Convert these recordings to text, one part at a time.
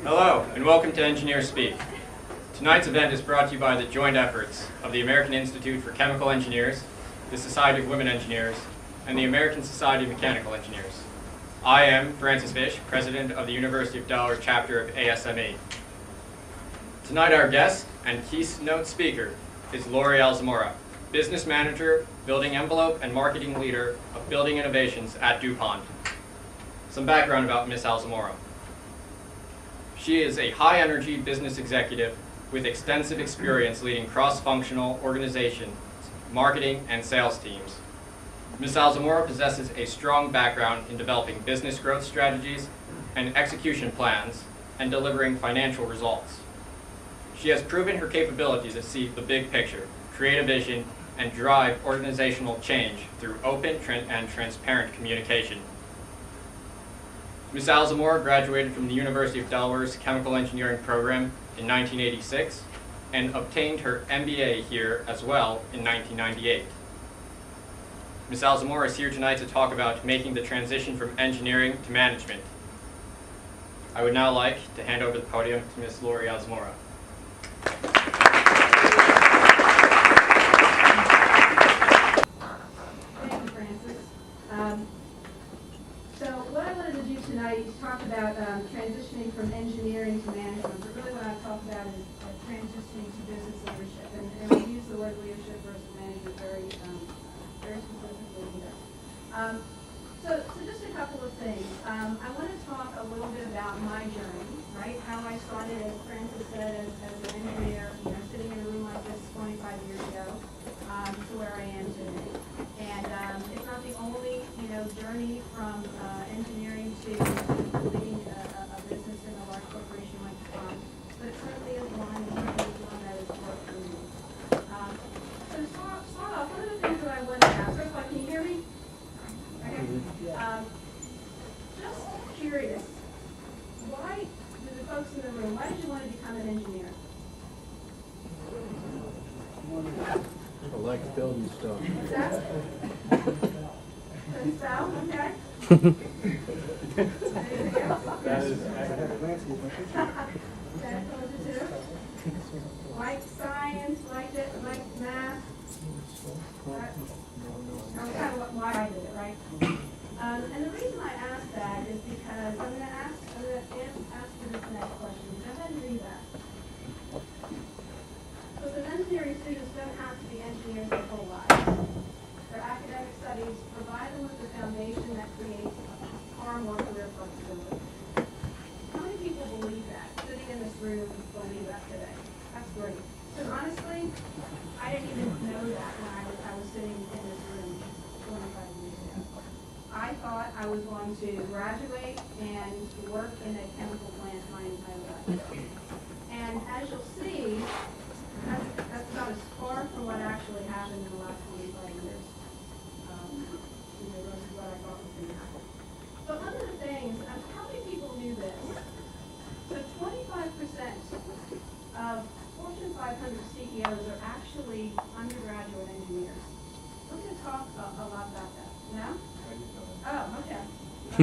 Hello, and welcome to Engineers Speak. Tonight's event is brought to you by the joint efforts of the American Institute for Chemical Engineers, the Society of Women Engineers, and the American Society of Mechanical Engineers. I am Francis Fish, President of the University of Delaware chapter of ASME. Tonight our guest and keynote speaker is Lori Alzamora, Business Manager, Building Envelope, and Marketing Leader of Building Innovations at DuPont. Some background about Ms. Alzamora. She is a high-energy business executive with extensive experience leading cross-functional organizations, marketing, and sales teams. Ms. Alzamora possesses a strong background in developing business growth strategies and execution plans and delivering financial results. She has proven her capability to see the big picture, create a vision, and drive organizational change through open and transparent communication. Ms. Alzamora graduated from the University of Delaware's Chemical Engineering program in 1986 and obtained her MBA here as well in 1998. Ms. Alzamora is here tonight to talk about making the transition from engineering to management. I would now like to hand over the podium to Ms. Lori Alzamora. Thank you, Francis. So what I wanted to do tonight is talk about transitioning from engineering to management. But really what I talk about is transitioning to business leadership. And I use the word leadership versus management very specifically here. So just a couple of things. I want to talk a little bit about my journey, right? How I started, as Francis said, as an engineer, sitting in a room like this 25 years ago, to where I am today. And it's not the only, journey from engineering to leading a business in a large corporation like DuPont, but it certainly is one that has worked for me. So to start off, one of the things that I want to ask, first of all, can you hear me? Okay. Just curious, why did the folks in the room, why did you want to become an engineer? I like building stuff. What's that? So, okay. That is That's what to do. Like science, like math. That's kind of why I did it, right? And the reason I ask that is because I'm going to ask you this next question. Go ahead and read that. Because engineering students don't have to be engineers their whole lives. Their academic studies provide them with the foundation that creates far more career flexibility. How many people believe that? Sitting in this room believe that today? That's great. Because honestly, I didn't even know that when I was sitting in this room 25 years ago. I thought I was going to graduate and work in a chemical plant my entire life. And as you'll see, that's about as far from what actually happened in the last 25 years. This is what I thought was going to happen. But one of the things, how many people knew this? So 25% of Fortune 500 CEOs are actually undergraduate engineers. We're going to talk a lot about that. No? Oh, okay.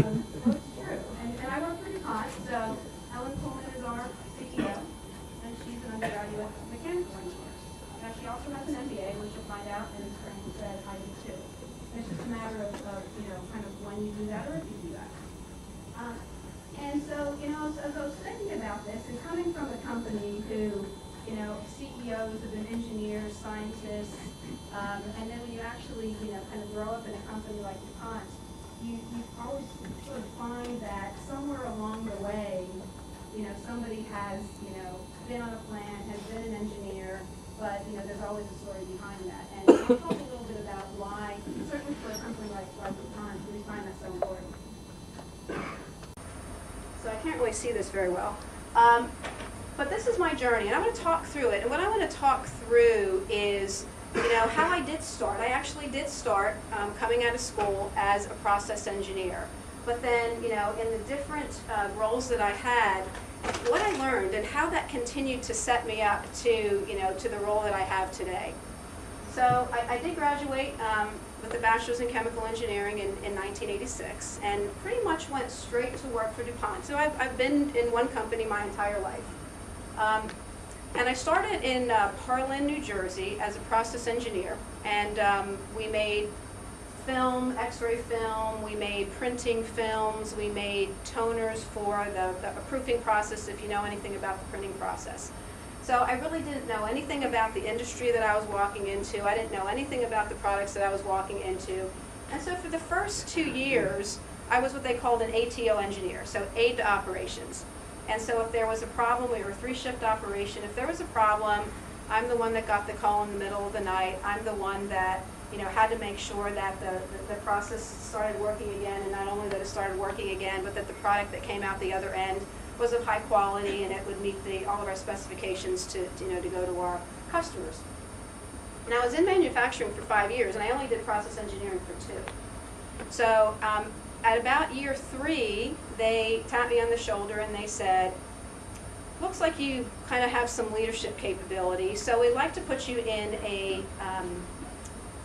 Well, it's true. And I work for DuPont, so Ellen Coleman is our CEO, and she's an undergraduate mechanical engineer. Now, she also has an MBA, which you'll find out, and as Frank said, I do too. It's just a matter of kind of when you do that or if you do that. And so, as I was thinking about this, and coming from a company who, CEOs have been engineers, scientists, and then when you actually, kind of grow up in a company like DuPont, you always sort of find that somewhere along the way, somebody has, been on a plant, has been an engineer, but, there's always a story behind that. And I'll talk a little bit about why, certainly for a company like DuPont, we find that so important. So I can't really see this very well. But this is my journey, and I'm going to talk through it. And what I want to talk through is, how I did start. I actually did start coming out of school as a process engineer. But then, in the different roles that I had, what I learned and how that continued to set me up to, to the role that I have today. So I did graduate with a bachelor's in chemical engineering in 1986, and pretty much went straight to work for DuPont. So I've been in one company my entire life. And I started in Parlin, New Jersey as a process engineer, and we made film, x-ray film, we made printing films, we made toners for the proofing process, if you know anything about the printing process. So I really didn't know anything about the industry that I was walking into. I didn't know anything about the products that I was walking into. And so for the first 2 years, I was what they called an ATO engineer, so aid to operations. And so if there was a problem, we were a 3-shift operation. If there was a problem, I'm the one that got the call in the middle of the night. I'm the one that had to make sure that the process started working again, and not only that it started working again, but that the product that came out the other end was of high quality and it would meet all of our specifications to go to our customers. And I was in manufacturing for 5 years, and I only did process engineering for 2. So at about year 3, they tapped me on the shoulder and they said, looks like you kind of have some leadership capability, so we'd like to put you in a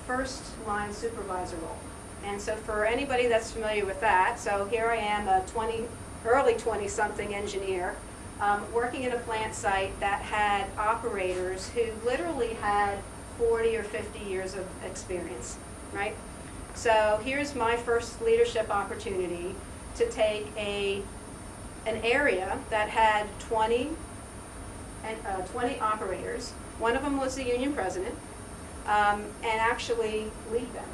first line supervisor role. And so for anybody that's familiar with that, so here I am, a early 20-something engineer, working in a plant site that had operators who literally had 40 or 50 years of experience, right? So here's my first leadership opportunity to take an area that had 20 operators. One of them was the union president, and actually lead them.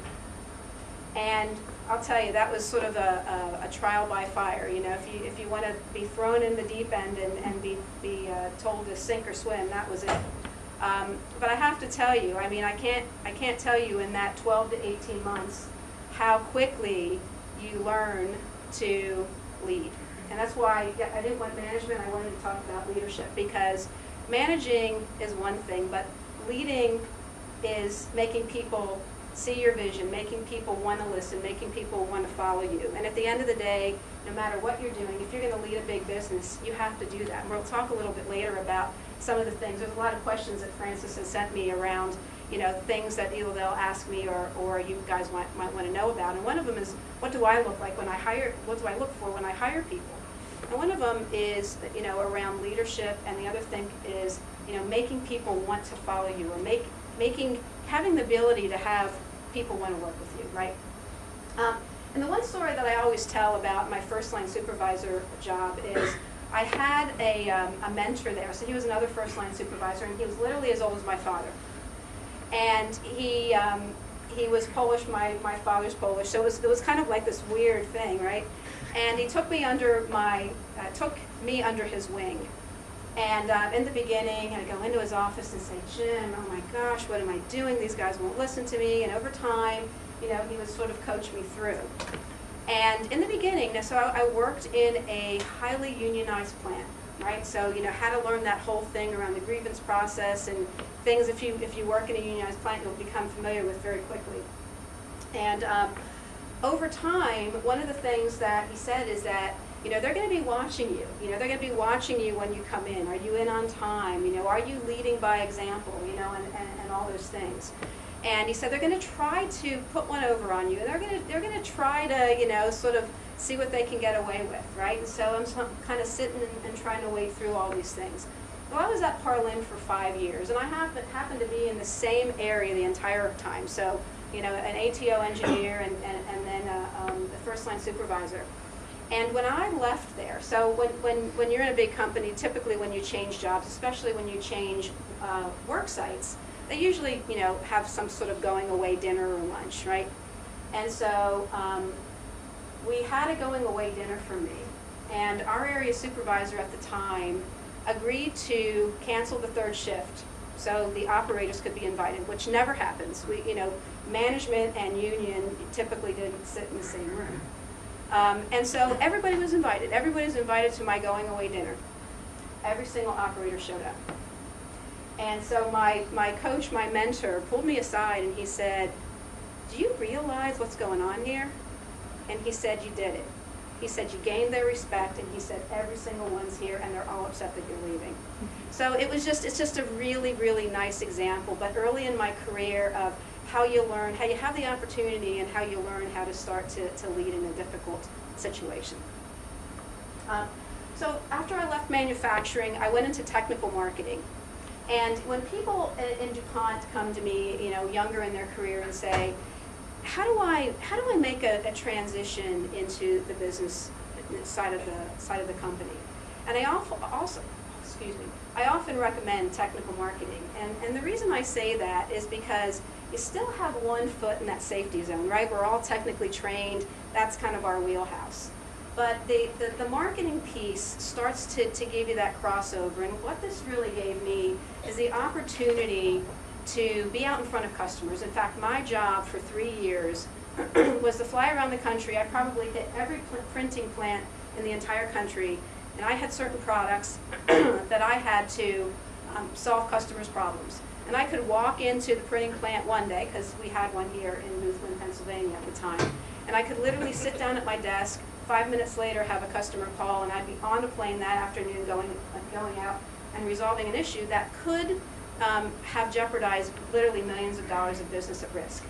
And I'll tell you, that was sort of a trial by fire. If you want to be thrown in the deep end and be told to sink or swim, that was it. But I have to tell you, I mean, I can't tell you in that 12 to 18 months how quickly you learn to lead. And that's why I didn't want management, I wanted to talk about leadership, because managing is one thing, but leading is making people see your vision, making people want to listen, making people want to follow you. And at the end of the day, no matter what you're doing, if you're going to lead a big business, you have to do that. And we'll talk a little bit later about some of the things. There's a lot of questions that Francis has sent me around, things that either they'll ask me or you guys might want to know about. And one of them is, what do I look like when I hire, what do I look for when I hire people? And one of them is, around leadership, and the other thing is, making people want to follow you, or having the ability to have people want to work with you, right? And the one story that I always tell about my first line supervisor job is I had a mentor there. So he was another first line supervisor, and he was literally as old as my father. And he was Polish, my father's Polish, so it was kind of like this weird thing, right? And he took me under his wing. And in the beginning, I'd go into his office and say, Jim, oh my gosh, what am I doing? These guys won't listen to me. And over time, he would sort of coach me through. And in the beginning, so I worked in a highly unionized plant, right? So, had to learn that whole thing around the grievance process and things if you work in a unionized plant, you'll become familiar with very quickly. And over time, one of the things that he said is that, they're going to be watching you. They're going to be watching you when you come in. Are you in on time? Are you leading by example? And all those things. And he said they're going to try to put one over on you. And they're going to try to, sort of see what they can get away with, right? And so I'm kind of sitting and trying to wade through all these things. Well, I was at Parlin for 5 years, and I happened to be in the same area the entire time. So, an ATO engineer and then a first line supervisor. And when I left there, so when you're in a big company, typically when you change jobs, especially when you change work sites, they usually, have some sort of going away dinner or lunch, right? And so we had a going away dinner for me. And our area supervisor at the time agreed to cancel the 3rd shift so the operators could be invited, which never happens. Management and union typically didn't sit in the same room. And so everybody was invited. Everybody was invited to my going away dinner. Every single operator showed up. And so my coach, my mentor, pulled me aside and he said, do you realize what's going on here? And he said, you did it. He said, you gained their respect, and he said, every single one's here and they're all upset that you're leaving. So it's just a really, really nice example, but early in my career of how you learn, how you have the opportunity, and how you learn how to start to lead in a difficult situation. So after I left manufacturing, I went into technical marketing. And when people in DuPont come to me, younger in their career, and say, how do I make a transition into the business side of the company? And I often recommend technical marketing. And the reason I say that is because you still have one foot in that safety zone, right? We're all technically trained. That's kind of our wheelhouse. But the marketing piece starts to give you that crossover. And what this really gave me is the opportunity to be out in front of customers. In fact, my job for 3 years was to fly around the country. I probably hit every printing plant in the entire country. And I had certain products that I had to solve customers' problems. And I could walk into the printing plant one day, because we had one here in Boothman, Pennsylvania at the time. And I could literally sit down at my desk, 5 minutes later have a customer call, and I'd be on a plane that afternoon going out and resolving an issue that could have jeopardized literally millions of dollars of business at risk.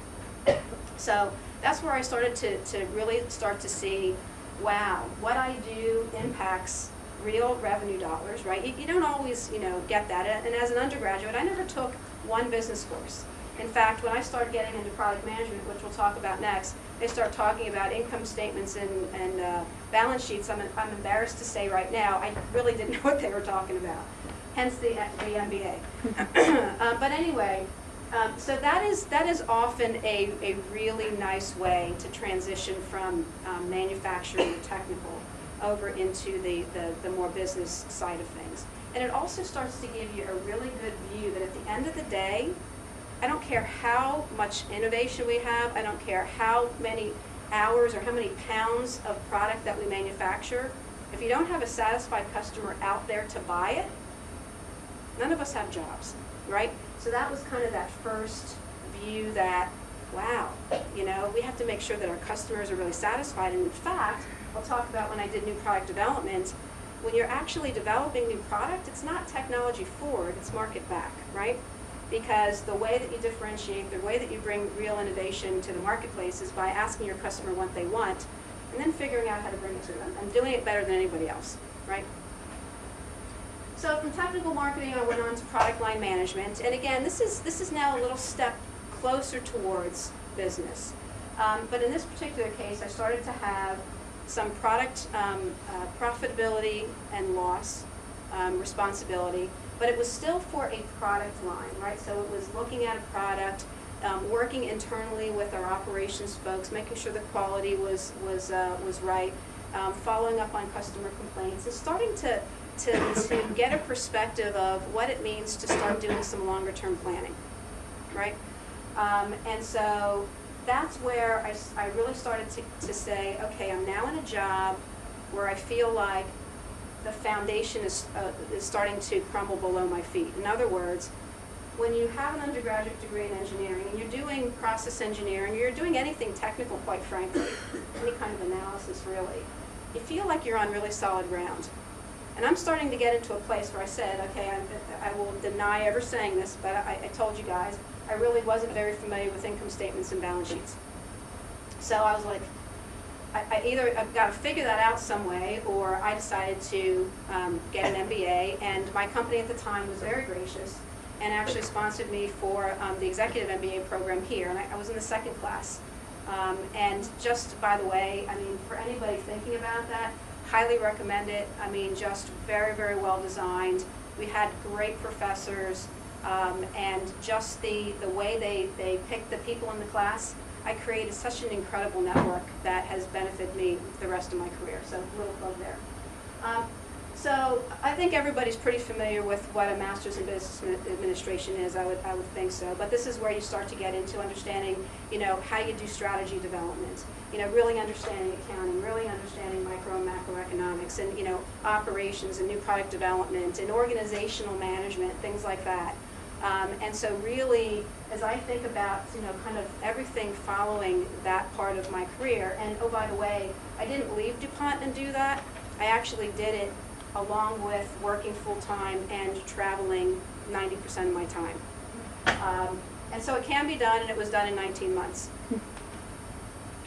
So that's where I started to really start to see, wow, what I do impacts real revenue dollars, right? You don't always, get that. And as an undergraduate, I never took one business course. In fact, when I started getting into product management, which we'll talk about next, they start talking about income statements and balance sheets. I'm embarrassed to say right now, I really didn't know what they were talking about. Hence the MBA. But anyway, so that is often a really nice way to transition from manufacturing or technical over into the more business side of things. And it also starts to give you a really good view that at the end of the day, I don't care how much innovation we have, I don't care how many hours or how many pounds of product that we manufacture, if you don't have a satisfied customer out there to buy it, none of us have jobs, right? So that was kind of that first view that, wow, we have to make sure that our customers are really satisfied. And in fact, I'll talk about when I did new product development, when you're actually developing new product, it's not technology forward, it's market back, right? Because the way that you differentiate, the way that you bring real innovation to the marketplace is by asking your customer what they want and then figuring out how to bring it to them and doing it better than anybody else, right? So from technical marketing, I went on to product line management. And again, this is now a little step closer towards business. But in this particular case, I started to have some product profitability and loss responsibility. But it was still for a product line, right? So it was looking at a product, working internally with our operations folks, making sure the quality was right, following up on customer complaints, and starting to get a perspective of what it means to start doing some longer-term planning, right? And so that's where I really started to say, okay, I'm now in a job where I feel like the foundation is starting to crumble below my feet. In other words, when you have an undergraduate degree in engineering and you're doing process engineering, you're doing anything technical, quite frankly, any kind of analysis really, you feel like you're on really solid ground. And I'm starting to get into a place where I said, okay, I will deny ever saying this, but I told you guys, I really wasn't very familiar with income statements and balance sheets. So I was like, I've got to figure that out some way, or I decided to get an MBA, and my company at the time was very gracious and actually sponsored me for the executive MBA program here, and I was in the second class. And just by the way, I mean, for anybody thinking about that, highly recommend it. I mean, just very, very well designed. We had great professors, and just the way they picked the people in the class, I created such an incredible network that has benefited me the rest of my career. So a little plug there. So I think everybody's pretty familiar with what a master's in business administration is. I would think so. But this is where you start to get into understanding, how you do strategy development. Really understanding accounting, really understanding micro and macroeconomics, and operations and new product development and organizational management, things like that. And so really, as I think about, kind of everything following that part of my career, and oh, by the way, I didn't leave DuPont and do that. I actually did it along with working full-time and traveling 90% of my time. And so it can be done, and it was done in 19 months.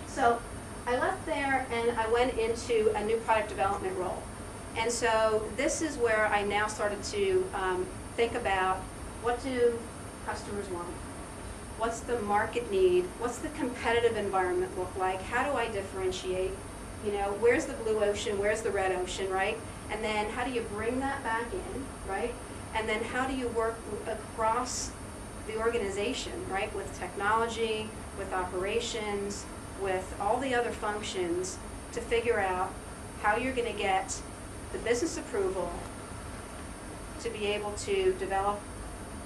So I left there and I went into a new product development role. And so this is where I now started to think about, what do customers want? What's the market need? What's the competitive environment look like? How do I differentiate? You know, where's the blue ocean? Where's the red ocean, right? And then how do you bring that back in, right? And then how do you work across the organization, right? With technology, with operations, with all the other functions to figure out how you're going to get the business approval to be able to develop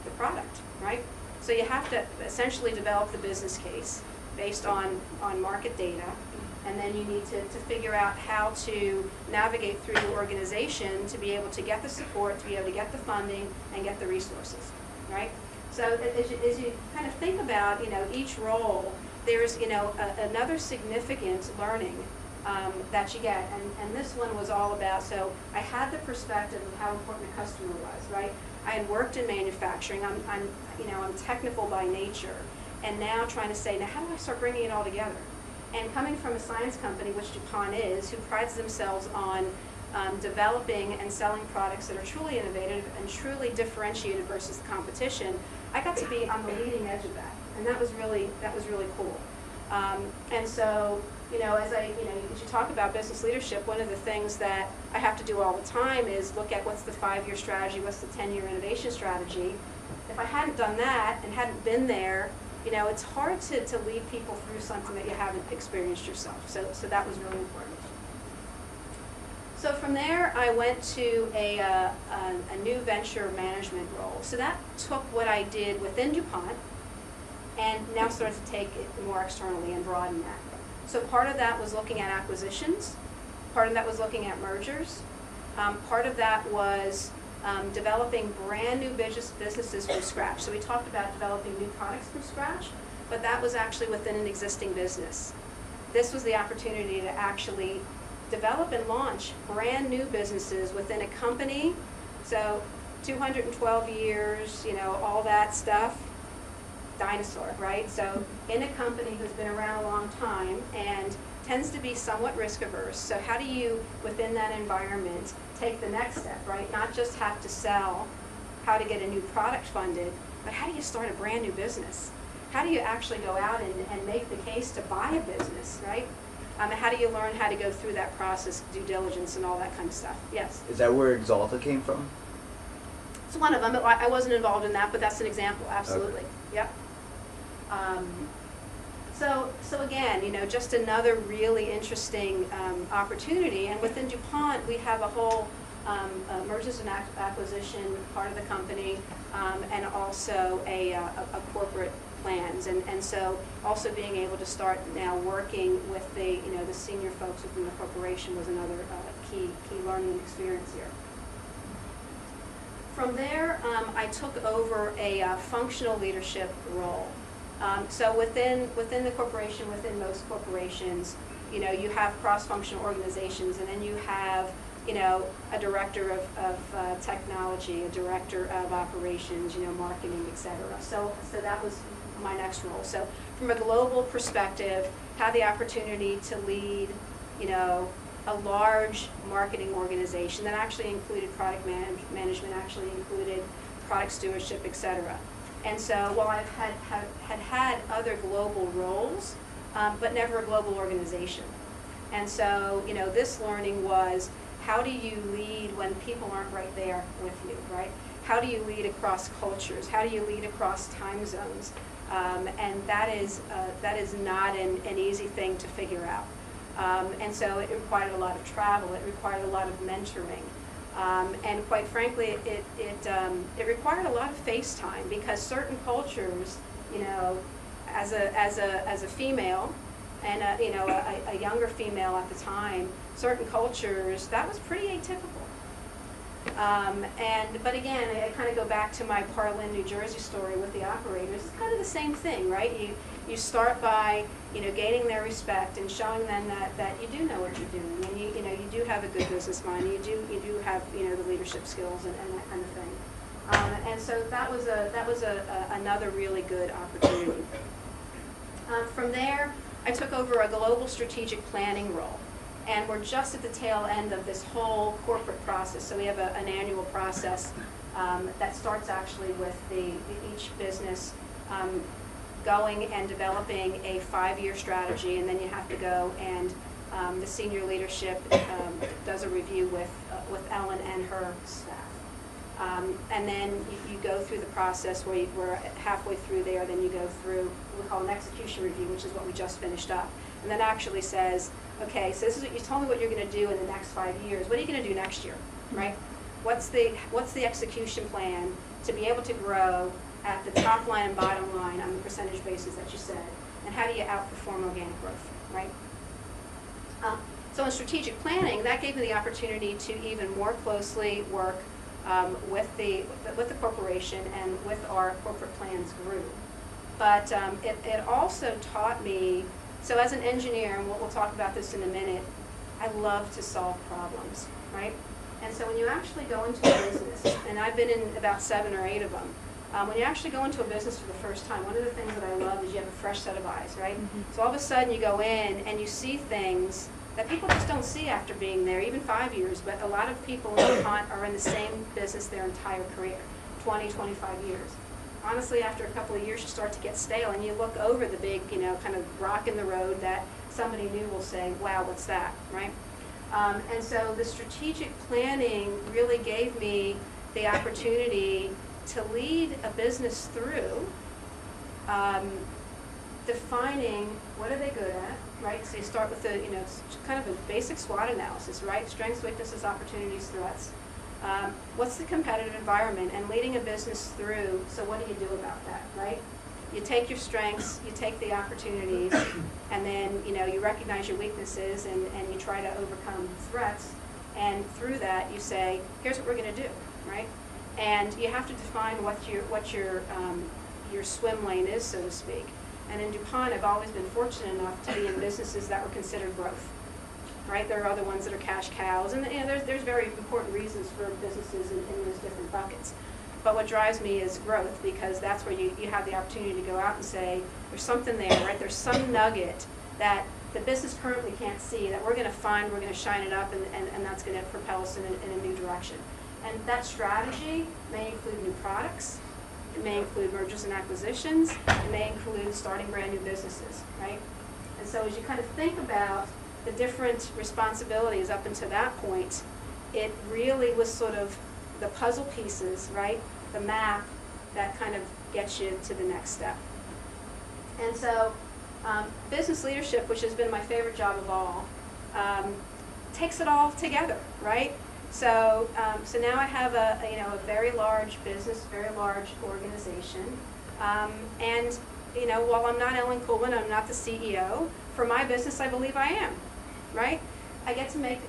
the product, right? So you have to essentially develop the business case based on market data, and then you need to figure out how to navigate through the organization to be able to get the support, to be able to get the funding, and get the resources, right? So as you kind of think about, you know, each role, there's, you know, another significant learning that you get, and this one was all about, so I had the perspective of how important the customer was, right? I had worked in manufacturing, I'm technical by nature, and now trying to say, now how do I start bringing it all together? And coming from a science company, which DuPont is, who prides themselves on developing and selling products that are truly innovative and truly differentiated versus the competition, I got to be on the leading edge of that, and that was really cool. And so, you know, as you talk about business leadership, one of the things that I have to do all the time is look at what's the 5-year strategy, what's the 10-year innovation strategy. If I hadn't done that and hadn't been there, you know, it's hard to lead people through something that you haven't experienced yourself. So that was really important. So from there, I went to a new venture management role. So that took what I did within DuPont and now started to take it more externally and broaden that. So part of that was looking at acquisitions. Part of that was looking at mergers. Part of that was developing brand new businesses from scratch. So we talked about developing new products from scratch, but that was actually within an existing business. This was the opportunity to actually develop and launch brand new businesses within a company. So 212 years, you know, all that stuff, dinosaur, right? So in a company who's been around a long time and tends to be somewhat risk averse. So how do you, within that environment, take the next step, right? Not just have to sell, how to get a new product funded, but how do you start a brand new business? How do you actually go out and make the case to buy a business, right? How do you learn how to go through that process, due diligence and all that kind of stuff? Yes? Is that where Exalta came from? It's one of them. I wasn't involved in that, but that's an example, absolutely. Okay. Yep. So again, you know, just another really interesting opportunity. And within DuPont, we have a whole mergers and acquisition part of the company, and also a corporate plans. And so also being able to start now working with the senior folks within the corporation was another key learning experience here. From there, I took over a functional leadership role. So within the corporation, within most corporations, you know, you have cross-functional organizations, and then you have, you know, a director of technology, a director of operations, you know, marketing, etc. So that was my next role. So from a global perspective, had the opportunity to lead, you know, a large marketing organization that actually included product management, actually included product stewardship, etc. And so while I've had other global roles, but never a global organization. And so, you know, this learning was, how do you lead when people aren't right there with you, right? How do you lead across cultures? How do you lead across time zones? And that is not an easy thing to figure out. And so it required a lot of travel. It required a lot of mentoring. And quite frankly, it required a lot of face time, because certain cultures, you know, as a female, and a younger female at the time, certain cultures, that was pretty atypical. But again, I kind of go back to my Parlin, New Jersey story with the operators. It's kind of the same thing, right? You start by, you know, gaining their respect and showing them that you do know what you're doing, and you do have a good business mind, and you do have, you know, the leadership skills and that kind of thing. And so that was another really good opportunity. From there, I took over a global strategic planning role. And we're just at the tail end of this whole corporate process. So we have an annual process that starts actually with each business going and developing a 5-year strategy, and then you have to go and the senior leadership does a review with Ellen and her staff. And then you go through the process where we're halfway through there, then you go through what we call an execution review, which is what we just finished up. And that actually says, okay, so this is what you told me what you're going to do in the next 5 years. What are you going to do next year, right? What's the execution plan to be able to grow at the top line and bottom line on the percentage basis that you said? And how do you outperform organic growth, right? So in strategic planning, that gave me the opportunity to even more closely work with the corporation and with our corporate plans group. But it also taught me, so as an engineer, and we'll talk about this in a minute, I love to solve problems, right? And so when you actually go into a business, and I've been in about 7 or 8 of them, when you actually go into a business for the first time, one of the things that I love is you have a fresh set of eyes, right? Mm-hmm. So all of a sudden you go in and you see things that people just don't see after being there, even 5 years, but a lot of people in DuPont are in the same business their entire career, 20, 25 years. Honestly, after a couple of years, you start to get stale, and you look over the big, kind of rock in the road that somebody new will say, wow, what's that, right? And so the strategic planning really gave me the opportunity to lead a business through defining what are they good at, right? So you start with kind of a basic SWOT analysis, right? Strengths, weaknesses, opportunities, threats. What's the competitive environment, and leading a business through, so what do you do about that, right? You take your strengths, you take the opportunities, and then you recognize your weaknesses and you try to overcome threats, and through that you say, here's what we're going to do, right? And you have to define what your swim lane is, so to speak. And in DuPont, I've always been fortunate enough to be in businesses that were considered growth. Right? There are other ones that are cash cows, and there's very important reasons for businesses in those different buckets. But what drives me is growth, because that's where you have the opportunity to go out and say, there's something there, right? There's some nugget that the business currently can't see that we're going to find, we're going to shine it up, and that's going to propel us in a new direction. And that strategy may include new products, it may include mergers and acquisitions, it may include starting brand new businesses, right? And so as you kind of think about the different responsibilities up until that point, it really was sort of the puzzle pieces, right? The map that kind of gets you to the next step. And so business leadership, which has been my favorite job of all, takes it all together, right? So now I have a very large business, very large organization, and while I'm not Ellen Kuhlman, I'm not the CEO. For my business, I believe I am. Right? I get to make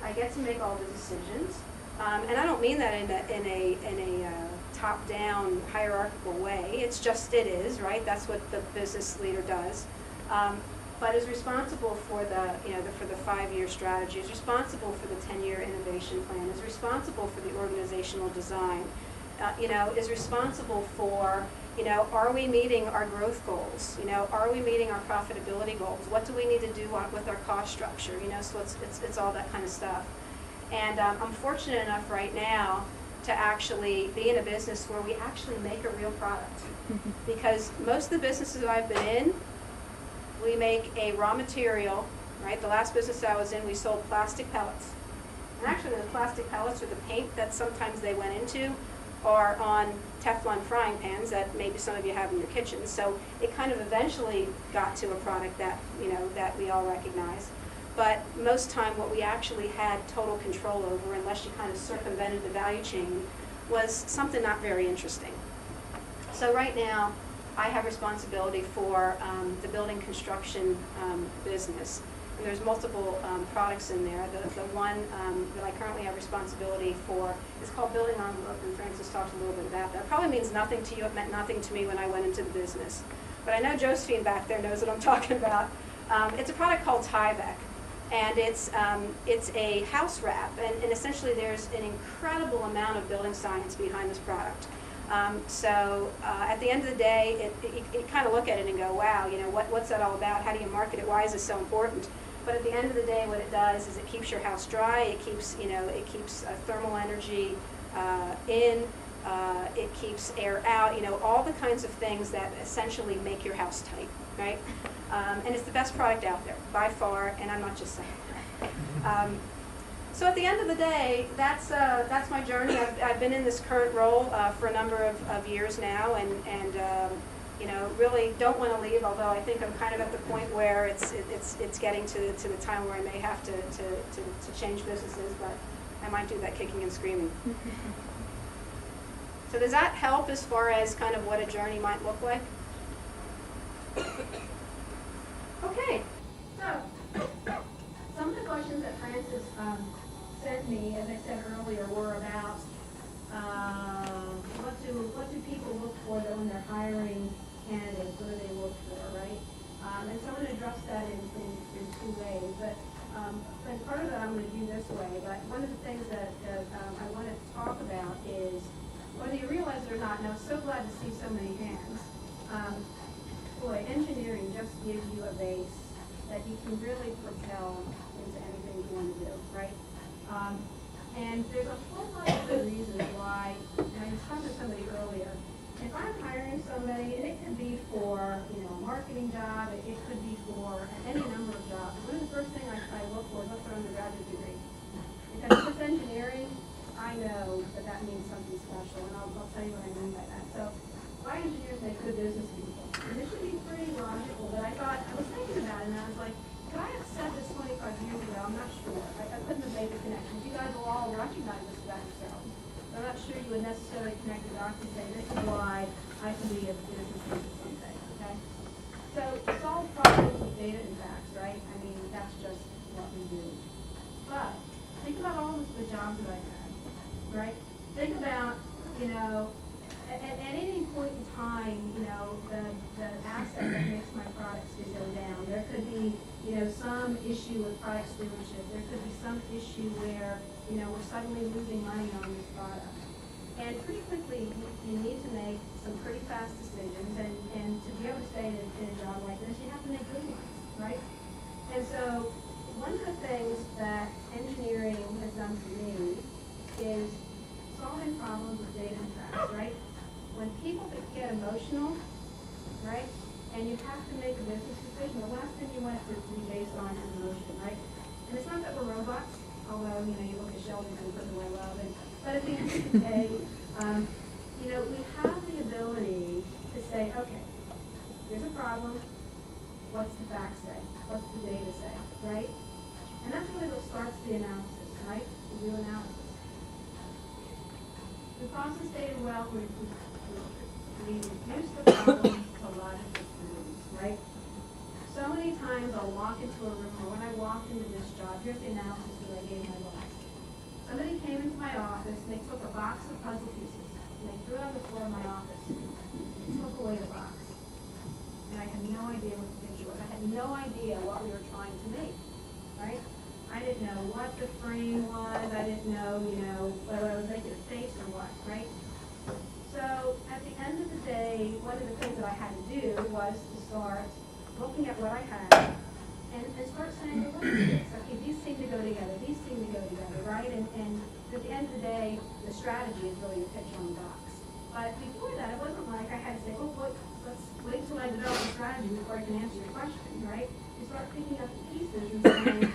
all the decisions, and I don't mean that in a top-down hierarchical way. It's just it is, right? That's what the business leader does. But is responsible for the 5-year strategy, is responsible for the 10-year innovation plan, is responsible for the organizational design, is responsible for are we meeting our growth goals? Are we meeting our profitability goals? What do we need to do with our cost structure? So it's all that kind of stuff. And I'm fortunate enough right now to actually be in a business where we actually make a real product. Because most of the businesses I've been in, we make a raw material, right? The last business I was in, we sold plastic pellets. And actually those plastic pellets, or the paint that sometimes they went into, are on Teflon frying pans that maybe some of you have in your kitchens. So it kind of eventually got to a product that that we all recognize. But most time what we actually had total control over, unless you kind of circumvented the value chain, was something not very interesting. So right now I have responsibility for the building construction business. And there's multiple products in there. The one that I currently have responsibility for is called Building Envelope, and Francis talked a little bit about that. It probably means nothing to you. It meant nothing to me when I went into the business. But I know Josephine back there knows what I'm talking about. It's a product called Tyvek, and it's a house wrap. And essentially there's an incredible amount of building science behind this product. At the end of the day, you kind of look at it and go, wow, you know, what's that all about? How do you market it? Why is this so important? But at the end of the day, what it does is it keeps your house dry. It keeps, you know, it keeps thermal energy in. It keeps air out. You know, all the kinds of things that essentially make your house tight, right? And it's the best product out there by far. And I'm not just saying that. So at the end of the day, that's my journey. I've been in this current role for a number of years now, and you know, really don't want to leave. Although I think I'm kind of at the point where it's getting to the time where I may have to change businesses, but I might do that kicking and screaming. So does that help as far as kind of what a journey might look like? Okay. So, some of the questions that Francis sent me, as I said earlier, were about what do people look for when they're hiring candidates? What do they look for, right? And so I'm going to address that in two ways. But and part of it I'm going to do this way. But one of the things that I want to talk about is whether you realize it or not. And I was so glad to see so many hands. Boy, engineering just gives you a base that you can really propel into anything you want to do, right? And there's a whole lot of good reasons why, and I was talking to somebody earlier, if I'm hiring somebody, and it could be for, you know, a marketing job, it could be for any number of jobs, one of the first things I look for is what's their undergraduate degree. Because if it's engineering, I know that means something special, and I'll tell you what I mean by that. So, why engineers make good business people? And this should be pretty logical, but I was thinking about it, and I was like, could I have said this 25 years ago? I'm not sure. I couldn't have made the connection. You guys will all recognize this about yourselves. But I'm not sure you would necessarily connect the dots and say, this is why I can be a business leader someday, okay? So, solve problems with data and facts, right? I mean, that's just what we do. But, think about all of the jobs that I've had, right? Think about, you know, at any point in time, you know, the asset that makes my products go down. There could be, you know, some issue with product stewardship. There could be some issue where, you know, we're suddenly losing money on this product. And pretty quickly, you need to make some pretty fast decisions. And to be able to stay in a job like this, you have to make good ones, right? And so one of the things that engineering has done for me is solving problems with data and facts, right? When people get emotional, right, and you have to make a business decision, the last thing you want it to be based on is emotion, right? And it's not that we're robots, although, you know, you look at Sheldon and put them I love it. But at the end of the day, you know, we have the ability to say, okay, here's a problem. What's the facts say? What's the data say, right? And that's really what starts the analysis, right? We do analysis. We process data well, we reduce the problem to logical clues, right? So many times I'll walk into a room, or when I walked into this job, here's the analysis that I gave my boss. Somebody came into my office, and they took a box of puzzle pieces, and they threw it on the floor of my office, and took away the box. And I had no idea what the picture was. I had no idea what we were trying to make, right? I didn't know what the frame was. I didn't know, you know, whether I was making a face or what, right? So at the end of the day, one of the things that I had to do was to start looking at what I had and start saying, well, what is this? Okay, these seem to go together. These seem to go together, right? And at the end of the day, the strategy is really a picture on the box. But before that, it wasn't like I had to say, oh, boy, let's wait till I develop a strategy before I can answer your question, right? You start picking up the pieces and saying,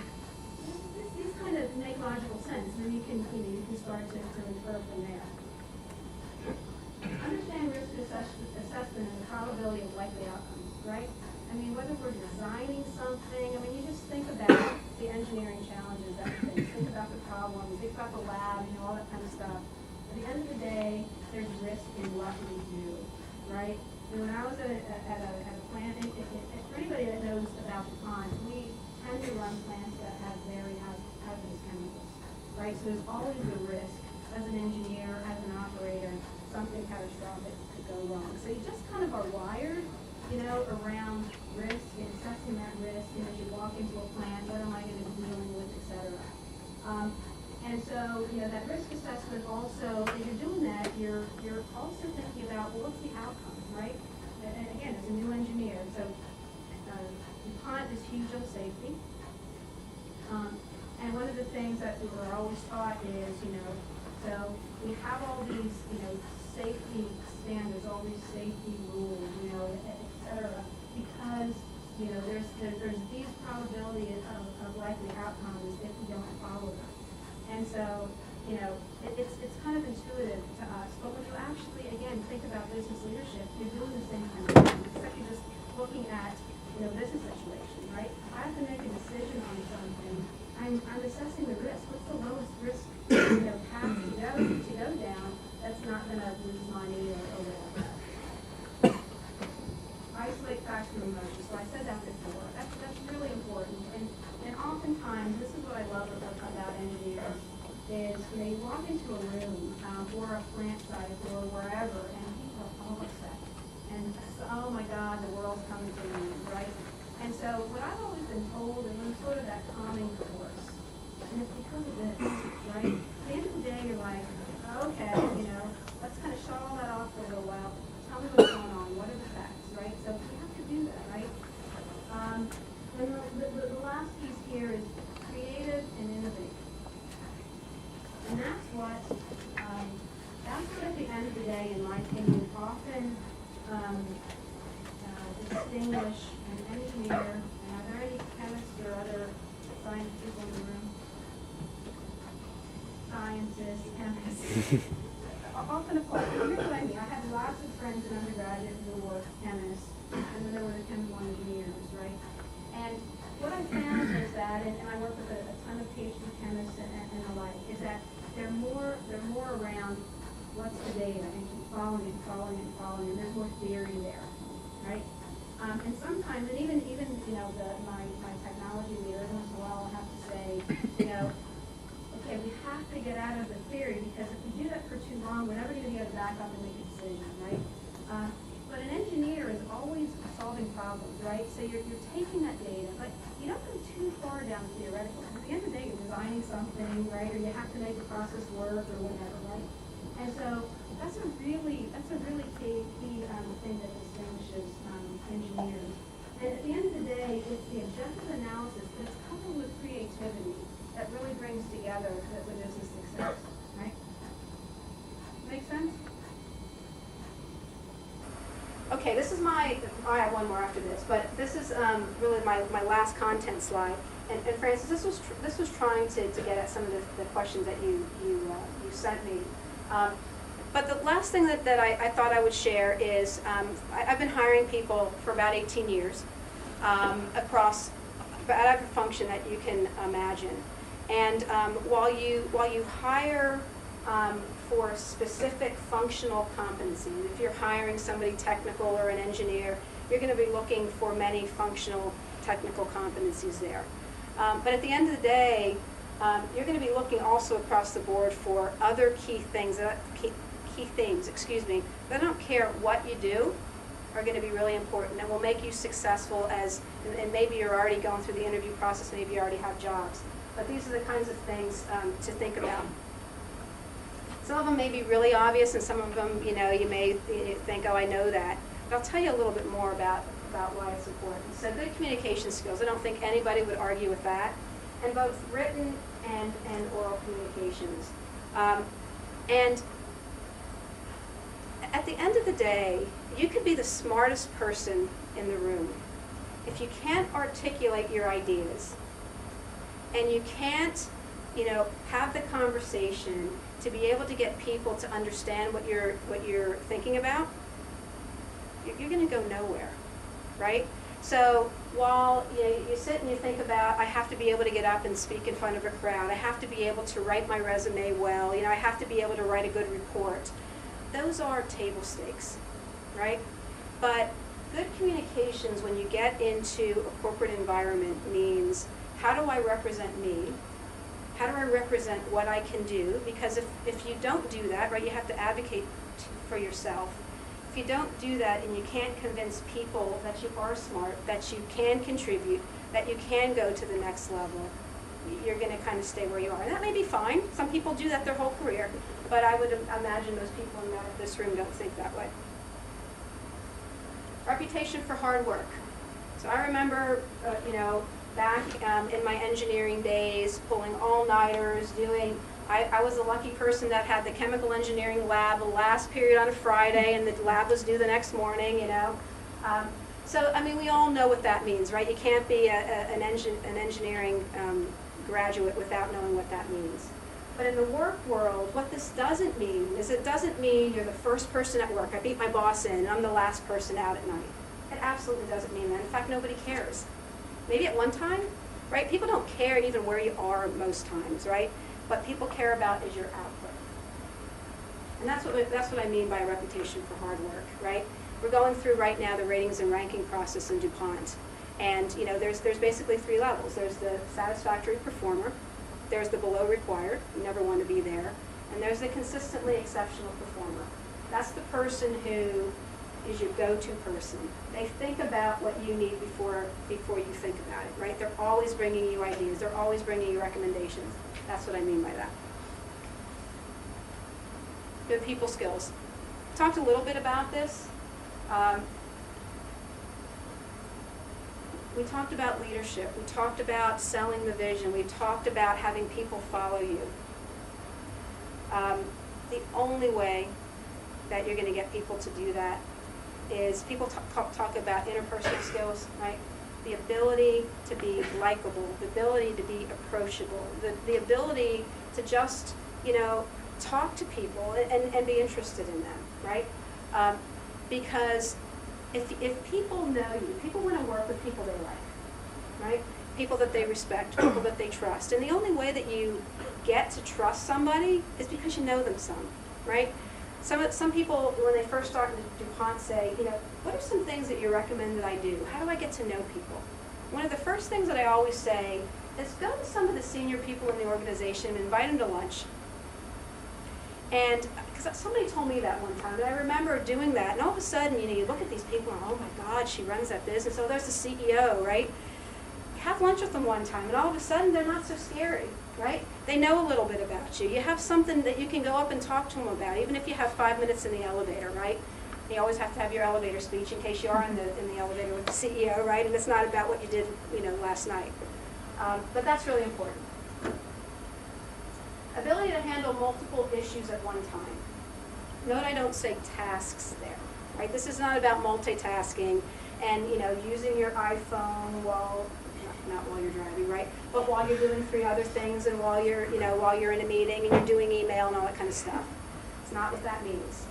these kind of make logical sense, and then you can start to infer from there. Understand risk assessment and the probability of likely outcomes, right? I mean, whether we're designing something, I mean, you just think about the engineering challenges that we face. Think about the problems, think about the lab, you know, all that kind of stuff. At the end of the day, there's risk in what we do, right? And when I was at a plant, and for anybody that knows about DuPont, we tend to run plants that have very hazardous chemicals, right? So there's always a risk as an engineer, as an operator, something catastrophic could go wrong. So you just kind of are wired, you know, around risk and assessing that risk, and as you walk into a plant, what am I going to be dealing with, et cetera. And so so, you know, that risk assessment also, as you're doing that, you're also thinking about, well, what's the outcome, right? And again, as a new engineer, so DuPont is huge on safety. And one of the things that we were always taught is, you know, so we have all these, you know, safety standards, all these safety rules, you know, et cetera, because, you know, there's these probability of likely outcomes if we don't follow them. And so, you know, it's kind of intuitive to us, but when you actually, again, think about business leadership, you're doing the same kind of thing, except you're just looking at, you know, business situation, right? If I have to make a decision on something, I'm assessing the risk. What's the lowest risk, you know, path to go down that's not going to lose money or whatever. Isolate facts from emotions. So I said that before. That's really important. And oftentimes, this is what I love about engineers is, you know, you walk into a room or a plant site or wherever, and people are all upset. And oh my God, the world's coming to an end, right? And so what I've always been told is I'm sort of that calming force. And it's because of this, right? At the end of the day, you're like, okay, you know, let's kind of shut all that off for a little while. Tell me what's going on. What are the facts, right? So we have to do that, right? And the last piece here is creative and innovative. And that's what at the end of the day, in my opinion, often distinguish an engineer. And are there any chemists or other science people in the room? Scientists, chemists. Often, of course, here's what I mean. I had lots of friends in undergraduate who were chemists, and then there were the chemical engineers, right? And what I found is that, and I work with a ton of PhD chemists and the like, is that they're more around what's the data and keep following and there's more theory there, right? And sometimes, and even you know, my technology leader, every once in a while I'll have to say, you know, okay, we have to get out of the theory because if we do that for too long, we're never going to be able to back up and make a decision, right? But an engineer is always solving problems, right? So you're taking that data, but you don't go too far down theoretical. At the end of the day, you're designing something, right? Or you have to make the process work or whatever, right? And so that's a really key thing that distinguishes engineers. And at the end of the day, it's the objective analysis, but it's coupled with creativity that really brings together the business success, right? Make sense? Okay, this is I have one more after this, but this is really my last content slide. And Francis, this was trying to get at some of the questions that you sent me. But the last thing that I thought I would share is I've been hiring people for about 18 years across every function that you can imagine. And while you hire for specific functional competencies, if you're hiring somebody technical or an engineer, you're going to be looking for many functional technical competencies there. But at the end of the day, you're going to be looking also across the board for other key themes, that I don't care what you do, are going to be really important and will make you successful and maybe you're already going through the interview process, maybe you already have jobs. But these are the kinds of things to think about. Some of them may be really obvious, and some of them, you know, you may think, oh, I know that. But I'll tell you a little bit more about why it's important. So good communication skills, I don't think anybody would argue with that. And both written and oral communications. And at the end of the day, you could be the smartest person in the room. If you can't articulate your ideas, and you can't, you know, have the conversation to be able to get people to understand what you're thinking about, you're going to go nowhere, right? So while you sit and you think about, I have to be able to get up and speak in front of a crowd, I have to be able to write my resume well, you know, I have to be able to write a good report. Those are table stakes, right? But good communications when you get into a corporate environment means, how do I represent me? How do I represent what I can do? Because if you don't do that, right, you have to advocate for yourself. If you don't do that and you can't convince people that you are smart, that you can contribute, that you can go to the next level, you're going to kind of stay where you are. And that may be fine. Some people do that their whole career, but I would imagine most people in this room don't think that way. Reputation for hard work. So I remember, back in my engineering days, pulling all-nighters, I was a lucky person that had the chemical engineering lab the last period on a Friday, and the lab was due the next morning, So, I mean, we all know what that means, right? You can't be an engineering graduate without knowing what that means. But in the work world, what this doesn't mean is it doesn't mean you're the first person at work. I beat my boss in, and I'm the last person out at night. It absolutely doesn't mean that. In fact, nobody cares. Maybe at one time, right? People don't care even where you are most times, right? What people care about is your output. And that's what I mean by a reputation for hard work, right? We're going through right now the ratings and ranking process in DuPont. And there's basically 3 levels. There's the satisfactory performer, there's the below required, you never want to be there, and there's the consistently exceptional performer. That's the person who is your go-to person. They think about what you need before you think about it, right? They're always bringing you ideas. They're always bringing you recommendations. That's what I mean by that. Good people skills. Talked a little bit about this. We talked about leadership. We talked about selling the vision. We talked about having people follow you. The only way that you're going to get people to do that is people talk about interpersonal skills, right? The ability to be likable, the ability to be approachable, the ability to just, talk to people and be interested in them, right? Because if people know you, people want to work with people they like, right? People that they respect, people that they trust. And the only way that you get to trust somebody is because you know them some, right? Some people, when they first start in DuPont, say, what are some things that you recommend that I do? How do I get to know people? One of the first things that I always say is go to some of the senior people in the organization and invite them to lunch. And because somebody told me that one time, and I remember doing that, and all of a sudden, you look at these people and, oh my God, she runs that business. Oh, there's the CEO, right? Have lunch with them one time, and all of a sudden, they're not so scary, right? They know a little bit about you. You have something that you can go up and talk to them about, even if you have 5 minutes in the elevator, right? You always have to have your elevator speech in case you are in the elevator with the CEO, right? And it's not about what you did, last night. But that's really important. Ability to handle multiple issues at one time. Note I don't say tasks there, right? This is not about multitasking and, using your iPhone not while you're driving, right? But while you're doing 3 other things and while you're in a meeting and you're doing email and all that kind of stuff. It's not what that means.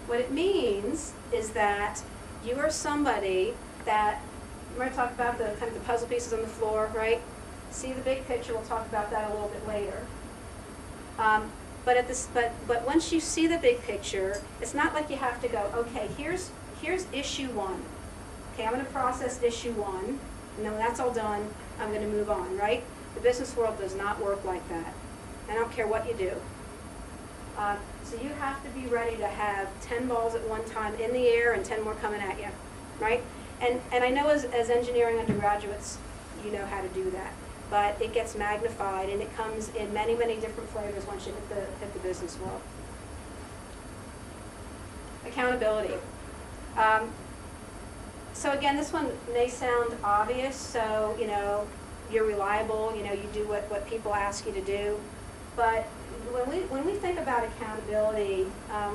What it means is that you are somebody that, remember I talked about the kind of the puzzle pieces on the floor, right? See the big picture, we'll talk about that a little bit later. But once you see the big picture, it's not like you have to go, okay, here's issue 1. Okay, I'm going to process issue 1, and then when that's all done, I'm going to move on, right? The business world does not work like that. I don't care what you do. So you have to be ready to have 10 balls at one time in the air and 10 more coming at you, right? And I know as engineering undergraduates, you know how to do that. But it gets magnified, and it comes in many, many different flavors once you hit the business world. Accountability. So again, this one may sound obvious. So you're reliable. You do what people ask you to do. But when we think about accountability,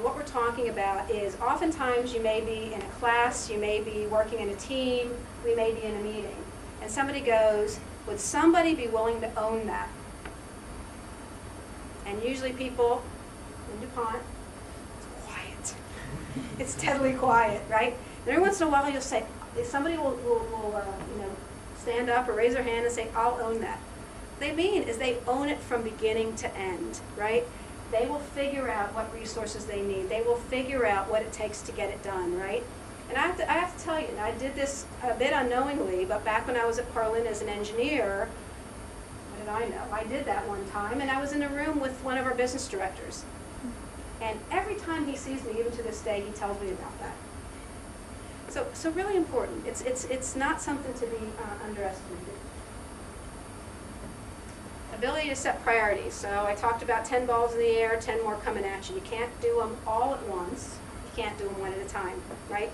what we're talking about is oftentimes you may be in a class, you may be working in a team, we may be in a meeting, and somebody goes, would somebody be willing to own that? And usually people in DuPont, it's quiet. It's deadly quiet, right? And every once in a while you'll say, somebody will stand up or raise their hand and say, I'll own that. What they mean is they own it from beginning to end, right? They will figure out what resources they need. They will figure out what it takes to get it done, right? And I have to tell you, and I did this a bit unknowingly, but back when I was at Parlin as an engineer, what did I know? I did that one time, and I was in a room with one of our business directors. And every time he sees me, even to this day, he tells me about that. So really important. It's not something to be underestimated. Ability to set priorities. So I talked about 10 balls in the air, 10 more coming at you. You can't do them all at once. You can't do them one at a time, right?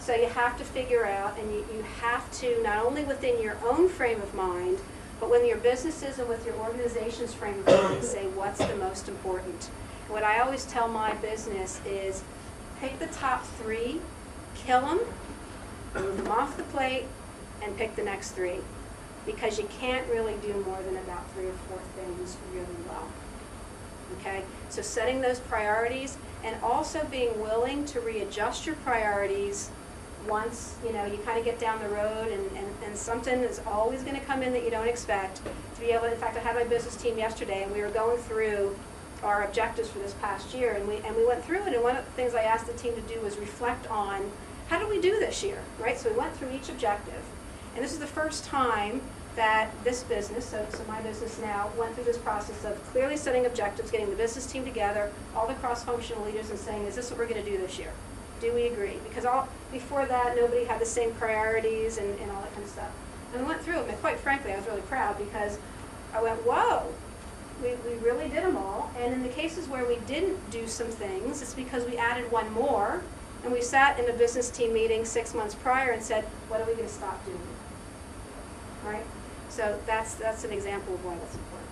So you have to figure out, and you have to, not only within your own frame of mind, but with your businesses and with your organization's frame of mind, say what's the most important. What I always tell my business is pick the top 3, kill them, move them off the plate, and pick the next 3. Because you can't really do more than about 3 or 4 things really well. Okay? So setting those priorities and also being willing to readjust your priorities once, you kind of get down the road and something is always going to come in that you don't expect. To be able to, in fact, I had my business team yesterday and we were going through our objectives for this past year and we went through it, and one of the things I asked the team to do was reflect on how did we do this year, right? So we went through each objective. And this is the first time that this business, so my business now, went through this process of clearly setting objectives, getting the business team together, all the cross-functional leaders, and saying, is this what we're going to do this year? Do we agree? Because before that, nobody had the same priorities and all that kind of stuff. And we went through them, and quite frankly, I was really proud because I went, whoa, we really did them all. And in the cases where we didn't do some things, it's because we added one more, and we sat in a business team meeting 6 months prior and said, what are we going to stop doing? Right? So that's an example of why that's important.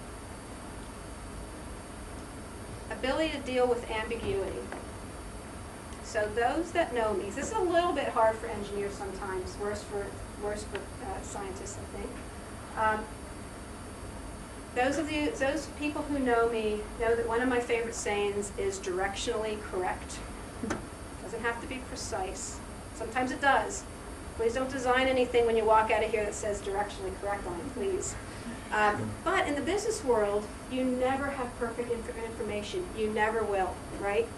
Ability to deal with ambiguity. So those that know me, this is a little bit hard for engineers sometimes, worse for scientists, I think. Those people who know me know that one of my favorite sayings is directionally correct. Doesn't have to be precise. Sometimes it does. Please don't design anything when you walk out of here that says directionally correct on it, please. But in the business world, you never have perfect information. You never will, right?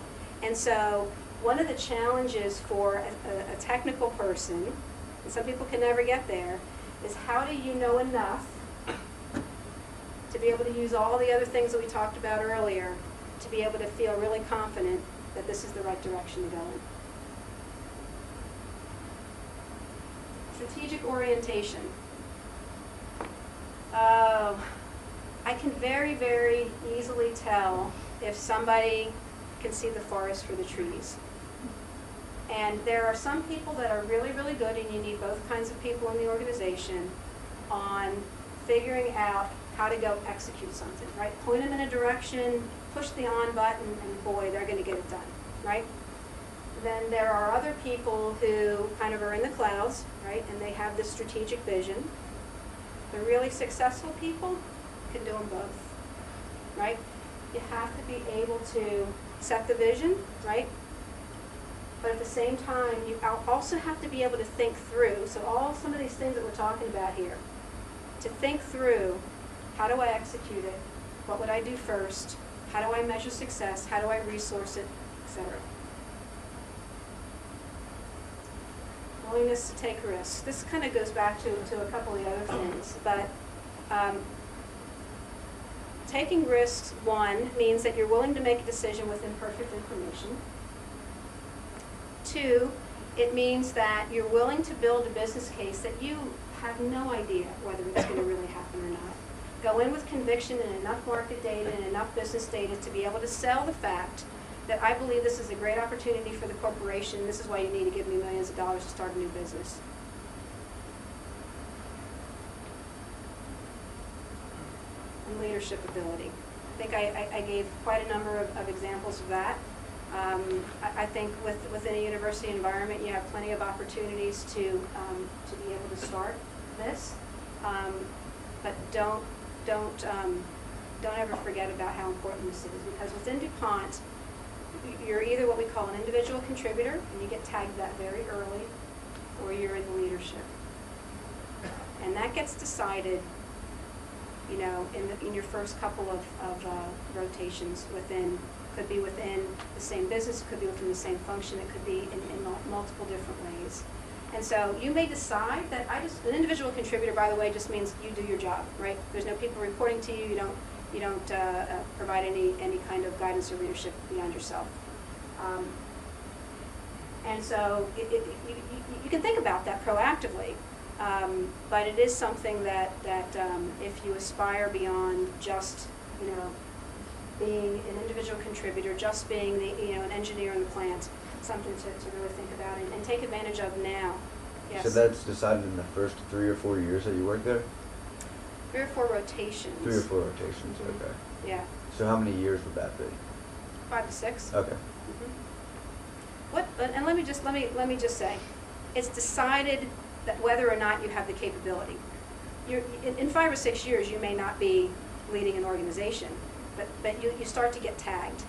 And so one of the challenges for a technical person, and some people can never get there, is how do you know enough to be able to use all the other things that we talked about earlier to be able to feel really confident that this is the right direction to go in. Strategic orientation. I can very, very easily tell if somebody can see the forest for the trees. And there are some people that are really, really good, and you need both kinds of people in the organization on figuring out how to go execute something, right? Point them in a direction, push the on button, and boy, they're going to get it done, right? Then there are other people who kind of are in the clouds, right? And they have this strategic vision. The really successful people can do them both, right? You have to be able to set the vision, right? But at the same time, you also have to be able to think through. So some of these things that we're talking about here, to think through, how do I execute it? What would I do first? How do I measure success? How do I resource it, etc. Willingness to take risks. This kind of goes back to a couple of the other things, but taking risks, one, means that you're willing to make a decision with imperfect information. 2, it means that you're willing to build a business case that you have no idea whether it's going to really happen or not. Go in with conviction and enough market data and enough business data to be able to sell the fact that I believe this is a great opportunity for the corporation. This is why you need to give me millions of dollars to start a new business. And leadership ability. I think I gave quite a number of examples of that. I think within a university environment, you have plenty of opportunities to be able to start this, but don't ever forget about how important this is, because within DuPont, you're either what we call an individual contributor, and you get tagged that very early, or you're in the leadership, and that gets decided, in your first couple of rotations within. Could be within the same business, could be within the same function, it could be in multiple different ways. And so you may decide that an individual contributor, by the way, just means you do your job, right? There's no people reporting to you, you don't provide any kind of guidance or leadership beyond yourself. And so you can think about that proactively. But it is something that if you aspire beyond just, being an individual contributor, just being an engineer in the plant, something to really think about and take advantage of now. Yes. So that's decided in the first 3 or 4 years that you work there? 3 or 4 rotations. 3 or 4 rotations, Mhm. okay. Yeah. So how many years would that be? 5 to 6. Okay. And let me just say, it's decided that whether or not you have the capability. In 5 or 6 years, you may not be leading an organization, but you start to get tagged,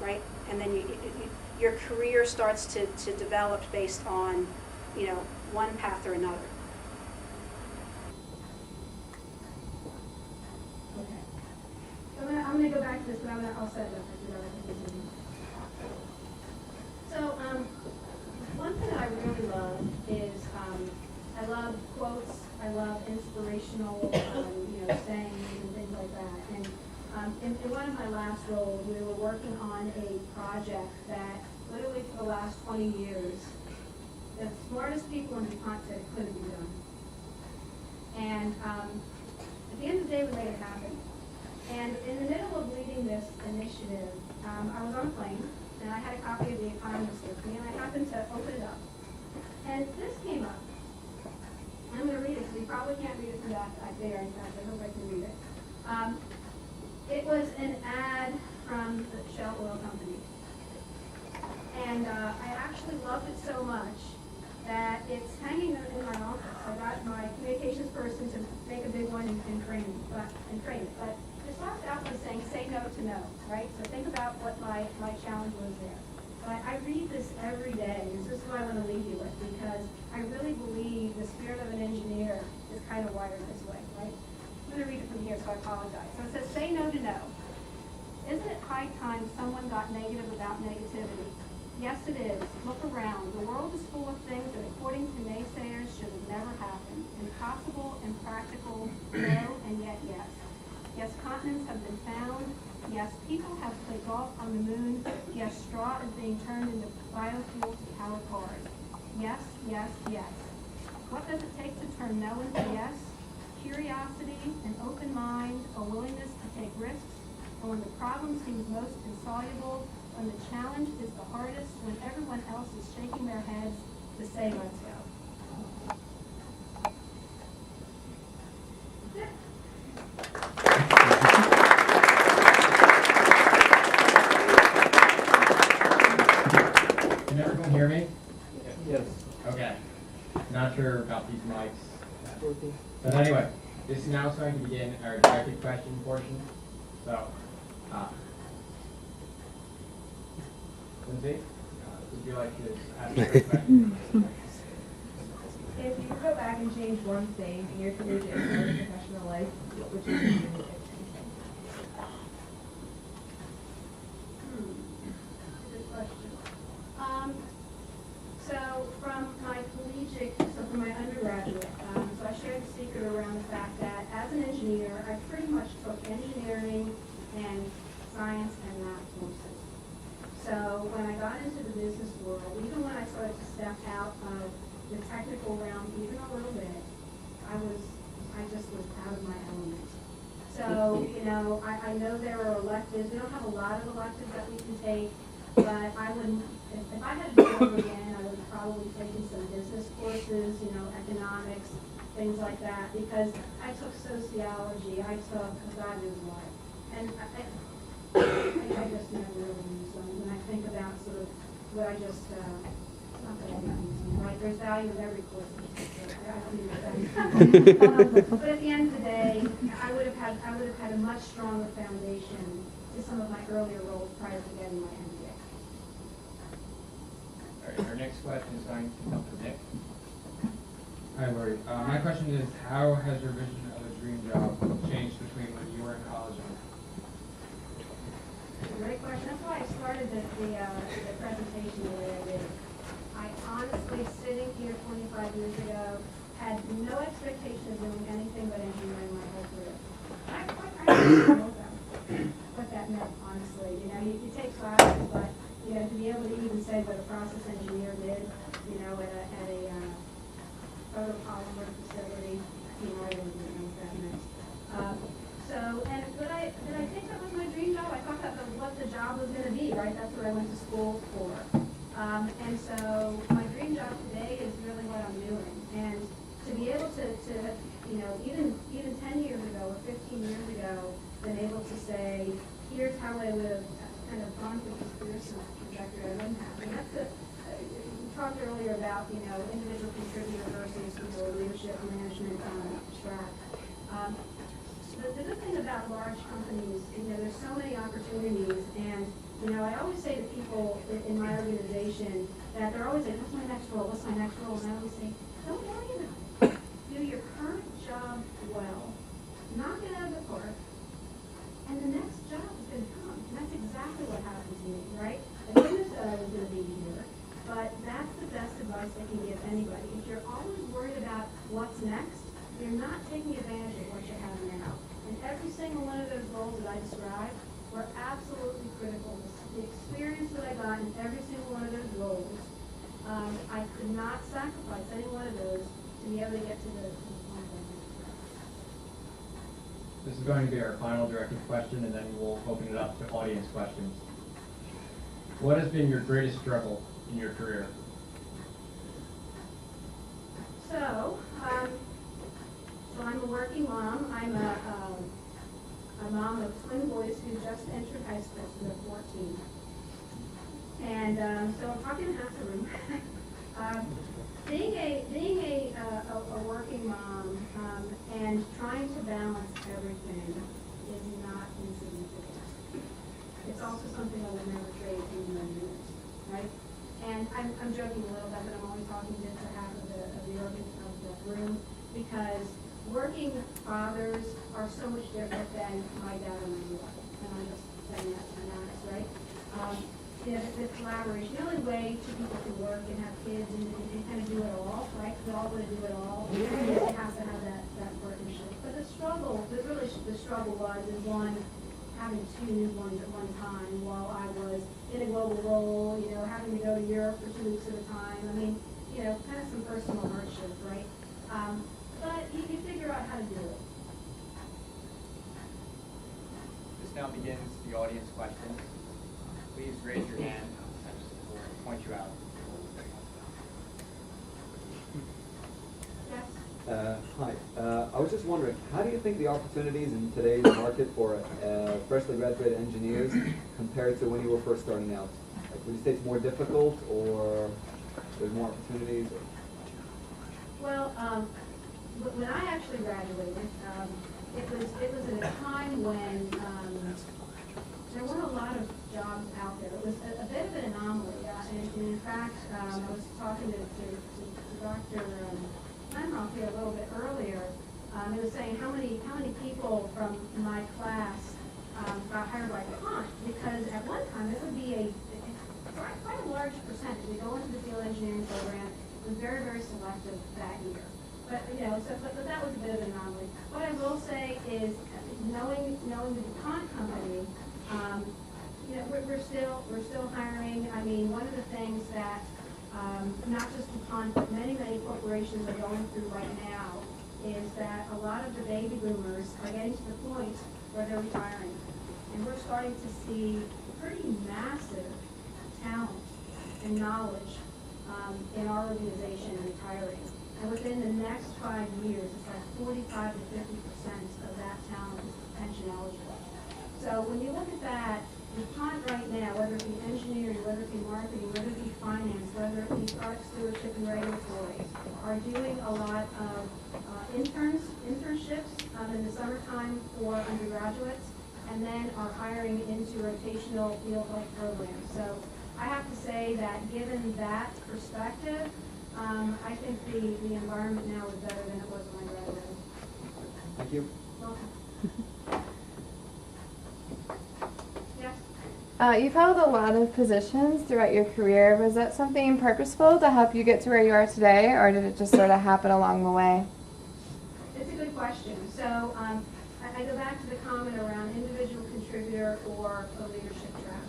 right? And then your career starts to develop based on, one path or another. Okay. So I'm gonna go back to this, but I'll set it up. So, one thing that I really love is, I love quotes, I love inspirational, sayings and things like that. And in one of my last roles, we were working on a project that literally for the last 20 years, the smartest people in DuPont said it couldn't be done. And at the end of the day, we made it happen. And in the middle of leading this initiative, I was on a plane, and I had a copy of The Economist with me, and I happened to open it up. And this came up. I'm going to read it, because you probably can't read it from back there. In fact, I hope I can read it. It was an ad from the Shell Oil Company. And I actually loved it so much that it's hanging in my office. I got my communications person to make a big one and frame it. But it starts out by saying, say no to no, right? So think about what my challenge was there. But I read this every day, and this is what I want to leave you with, because I really believe the spirit of an engineer is kind of wired this way, right? I'm going to read it from here, so I apologize. So it says, say no to no. Isn't it high time someone got negative about negativity? Yes, it is. Look around. The world is full of things that, according to naysayers, should have never happened. Impossible, impractical, no, and yet yes. Yes, continents have been found. Yes, people have played golf on the moon. Yes, straw is being turned into biofuel to power cars. Yes, yes, yes. What does it take to turn no into yes? Curiosity, an open mind, a willingness to take risks, and when the problem seems most insoluble, when the challenge is the hardest, when everyone else is shaking their heads, to say let's go. Can everyone hear me? Yes. Okay. Not sure about these mics. But anyway, this is now going to begin our directed question portion. So, Lindsay, would you like to ask a question? If you could go back and change one thing in your collegiate and professional life, what would you do? Good question. So from my undergraduate, so I shared the secret around the fact that as an engineer, I pretty much took engineering and science and math courses. So when I got into the business world, even when I started to step out of the technical realm even a little bit, I just was out of my element. So, I know there are electives. We don't have a lot of electives that we can take, but I wouldn't, if I had to do it over again, I would have probably taken some business courses, economics, things like that, because I took sociology, I took God knows what. And I just never really used them. When I think about sort of what I just, not that I didn't use them, right? There's value in every course. But at the end of the day, I would have had a much stronger foundation to some of my earlier roles prior to getting my MBA. All right, our next question is going to come from Nick. Hi, Lori. My question is, how has your vision of a dream job changed between when you were in college and Great question. That's why I started the presentation the way I did. I honestly, sitting here 25 years ago, had no expectation of doing anything but engineering my whole career. I didn't know what that meant, honestly. You take classes, but to be able to even say what a process engineer did, at a photopolymer facility. You know, I really didn't know what that meant. Did I think that was my dream job? I thought that was what the job was going to be, right? That's what I went to school for. And so my dream job today is really what I'm doing. And to be able to you know, even 10 years ago or 15 years ago, been able to say, here's how I would have kind of gone through this career trajectory I wouldn't have. And that's we talked earlier about, you know, individual contributor versus, you know, leadership management track. The good thing about large companies, you know, there's so many opportunities, and, you know, I always say to people in my organization that they're always like, what's my next role, what's my next role? And I always say, don't worry about it. Do your current job well. Knock it out of the park, and the next job is going to come. And that's exactly what happened to me, right? I didn't know I was going to be here, but that's the best advice I can give anybody. If you're always worried about what's next, you're not taking advantage of what you have now. And every single one of those roles that I described were absolutely critical. The experience that I got in every single one of those roles, I could not sacrifice any one of those to be able to get to the point. This is going to be our final directed question, and then we'll open it up to audience questions. What has been your greatest struggle in your career? So I'm a working mom. I'm a mom of twin boys who just entered high school, so they're 14. And so I'm talking to half the room. Being a working mom and trying to balance everything is not insignificant. It's also something I will never trade in my minutes, right? And I'm joking a little bit, but I'm only talking to half of the room, because working fathers are so much different than my dad and my mother. And I'm just saying that to be honest, right? The collaboration, the only way two people can work and have kids and kind of do it all, right? We all want to do it all. You have to have that partnership. But the struggle was one, having two newborns at one time while I was in a global role, you know, having to go to Europe for 2 weeks at a time. I mean, you know, kind of some personal hardship, right? But you can figure out how to do it. This now begins the audience questions. Please raise your hand. We'll point you out. Yes? Hi. I was just wondering, how do you think the opportunities in today's market for freshly graduated engineers compared to when you were first starting out? Like, would you say it's more difficult, or there's more opportunities? Or? Well, when I actually graduated, it was at a time when there weren't a lot of jobs out there. It was a bit of an anomaly. And in fact, I was talking to Dr. Lenhoff here a little bit earlier. He was saying how many people from my class got hired by DuPont, because at one time it would be quite a large percentage. We go into the field engineering program. It was very, very selective that year. But you know, but that was a bit of an anomaly. What I will say is, knowing the DuPont company, you know, we're still hiring. I mean, one of the things that not just DuPont, but many corporations are going through right now is that a lot of the baby boomers are getting to the point where they're retiring, and we're starting to see pretty massive talent and knowledge in our organization retiring. And within the next 5 years, it's like 45 to 50% of that talent is pension eligible. So when you look at that, DuPont right now, whether it be engineering, whether it be marketing, whether it be finance, whether it be product stewardship and regulatory, are doing a lot of internships in the summertime for undergraduates, and then are hiring into rotational field health programs. So I have to say that given that perspective, I think the environment now is better than it was when I graduated. Thank you. Welcome. Yes? You've held a lot of positions throughout your career. Was that something purposeful to help you get to where you are today, or did it just sort of happen along the way? It's a good question. So I go back to the comment around individual contributor or a leadership track.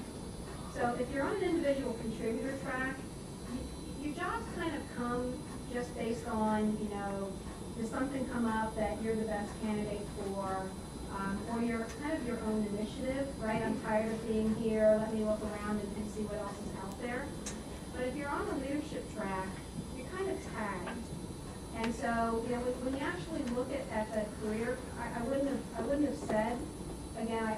So if you're on an individual contributor track, your jobs kind of come just based on, does something come up that you're the best candidate for, or you're kind of your own initiative, right? I'm tired of being here, let me look around and see what else is out there. But if you're on the leadership track, you're kind of tagged. And so, when you actually look at the career, I wouldn't have said, again,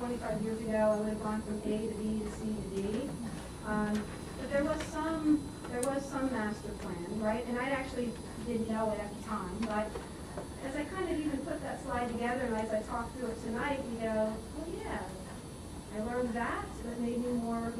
25 years ago, I would have gone from A to B to C to D. But there was some master plan, right? And I actually didn't know it at the time. But as I kind of even put that slide together, and as I talk through it tonight, you go, well, yeah, I learned that. So that made me more,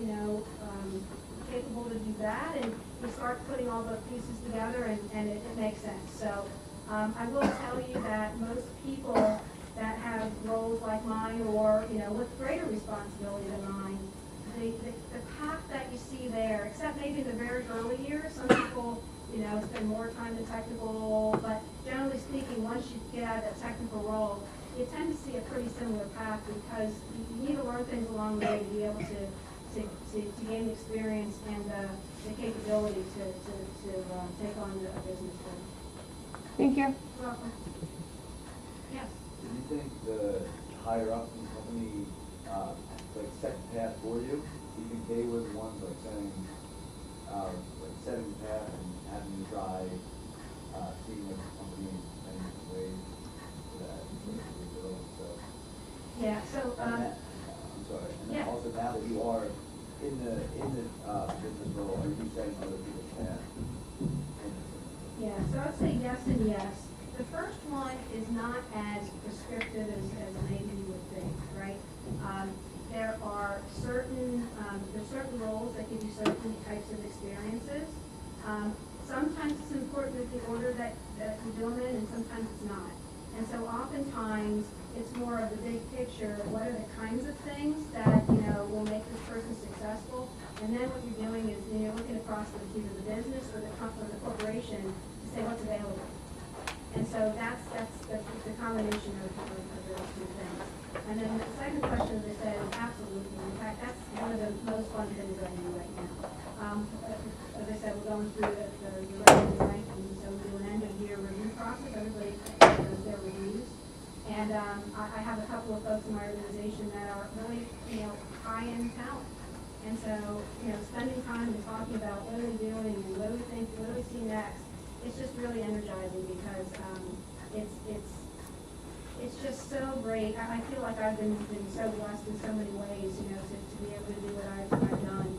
capable to do that. And you start putting all the pieces together, and it makes sense. So I will tell you that most people that have roles like mine, or with greater responsibility than mine, the path that you see there, except maybe in the very early years, some people spend more time in technical, but generally speaking, once you get out of that technical role, you tend to see a pretty similar path, because you need to learn things along the way to be able to gain experience and the capability to take on a business role. Thank you. You're welcome. Yes. Do you think the higher up in the company set the path for you? Do you think they were the ones setting the path and having you try seeing the company in many different ways for that so Yeah. So. I'm sorry. And then Yeah. also, now that you are in the business role, are you setting other people's path? Yeah, so I'd say yes and yes. The first one is not as prescriptive as maybe you would think, right? There are certain roles that give you certain types of experiences. Sometimes it's important with the order that you're doing it, and sometimes it's not. And so oftentimes it's more of the big picture. What are the kinds of things that will make this person successful? And then what you're doing is you're looking across either the business or the corporation to say what's available. And so that's the combination of those two things. And then the second question, as I said, is absolutely. In fact, that's one of the most fun things that I do right now. As I said, we're going through the revenue ranking, so we do an end-of-year review process. Everybody does their reviews. And I have a couple of folks in my organization that are really, high-end talent. And so, spending time and talking about what are we doing and what do we think, what do we see next, it's just really energizing, because it's just so great. I feel like I've been so blessed in so many ways, to be able to do what I've done,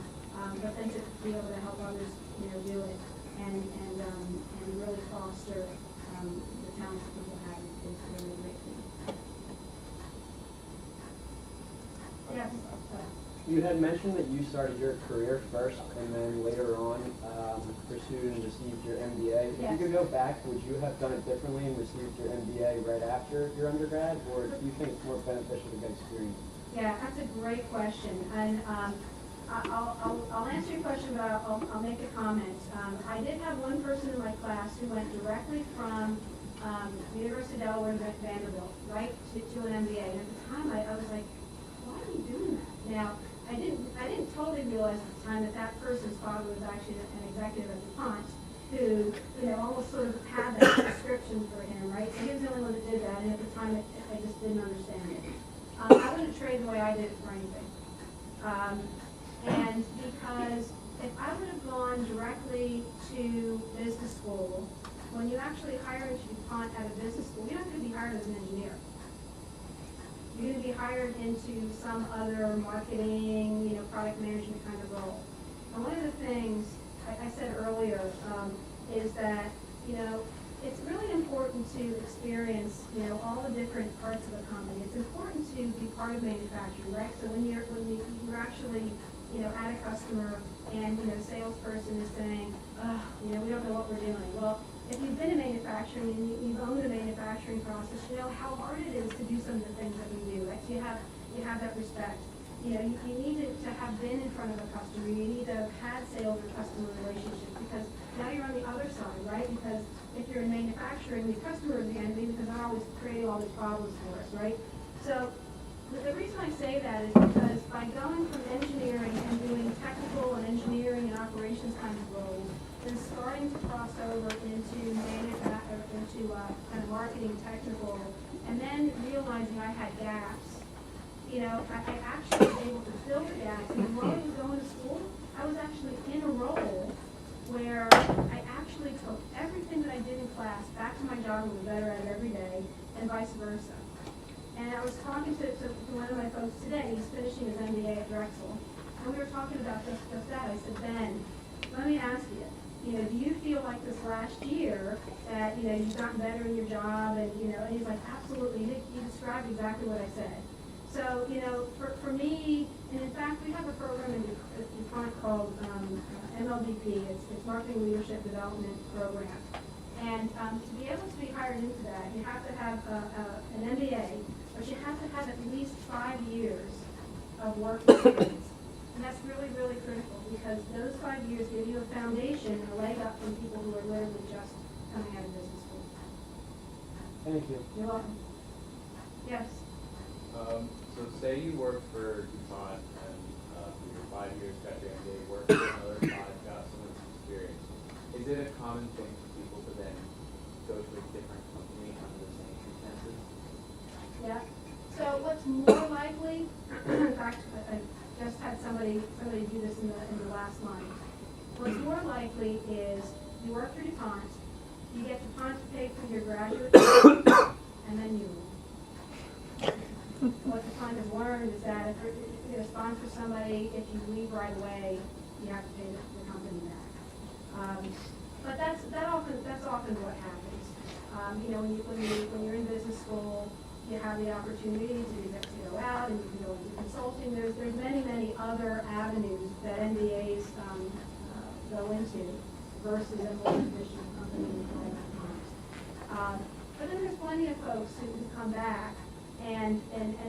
but then to be able to help others, do it and really foster the talents that people have is really a great thing. Yes. You had mentioned that you started your career first and then later on pursued and received your MBA. If you could go back, would you have done it differently and received your MBA right after your undergrad, or do you think it's more beneficial to get experience? Yeah, that's a great question. And I'll answer your question, but I'll make a comment. I did have one person in my class who went directly from the University of Delaware to Vanderbilt, right, to an MBA. And at the time, I was like, why are you doing that? Now, I didn't totally realize at the time that person's father was actually an executive at DuPont, who almost sort of had that description for him, right? So he was the only one that did that, and at the time I just didn't understand it. I wouldn't trade the way I did it for anything. And because if I would have gone directly to business school, when you actually hire into DuPont at a business school, you're not going to be hired as an engineer. You're going to be hired into some other marketing, product management kind of role. And one of the things I said earlier is that, it's really important to experience, all the different parts of a company. It's important to be part of manufacturing, right? So when you're actually, at a customer and, the salesperson is saying, we don't know what we're doing. Well, if you've been in manufacturing and you've owned a manufacturing process, you know how hard it is to do some of the things that we do, right? So you have that respect. You need to have been in front of a customer. You need to have had sales or customer relationships, because now you're on the other side, right? Because if you're in manufacturing, the customer is the enemy, because they're always creating all these problems for us, right? So the reason I say that is because by going from engineering and doing technical and engineering and operations kind of roles, and starting to cross over into kind of marketing technical, and then realizing I had gaps. You know, I actually was able to fill the gaps, and while I was going to school, I was actually in a role where I actually took everything that I did in class back to my job and was better at it every day, and vice versa. And I was talking to one of my folks today. He's finishing his MBA at Drexel, and we were talking about just that. I said, Ben, let me ask you, you know, do you feel like this last year that, you know, you've gotten better in your job? And, you know, and he's like, absolutely. He described exactly what I said. So, you know, for me, and in fact, we have a program in DuPont called MLDP. It's Marketing Leadership Development Program. And to be able to be hired into that, you have to have an MBA, but you have to have at least 5 years of work experience. And that's really, really critical because those 5 years give you a foundation and a leg up from people who are literally just coming out of business school. Thank you. You're welcome. Yes? So say you work for DuPont and for your 5 years got your MBA, work for another 5, got some experience. Is it a common thing for people to then go to a different company under the same circumstances? Yeah. So what's more likely, in fact, I just had somebody do this in the last line. What's more likely is you work for DuPont, you get DuPont to pay for your graduate degree, and then you leave. What DuPont has learned is that if you're going to sponsor somebody, if you leave right away, you have to pay the company back. But that's often what happens. You know, when you're in business school, you have the opportunity to go out and you can go into consulting. There's many other avenues that MBAs go into versus a more traditional company employment firms. But then there's plenty of folks who come back and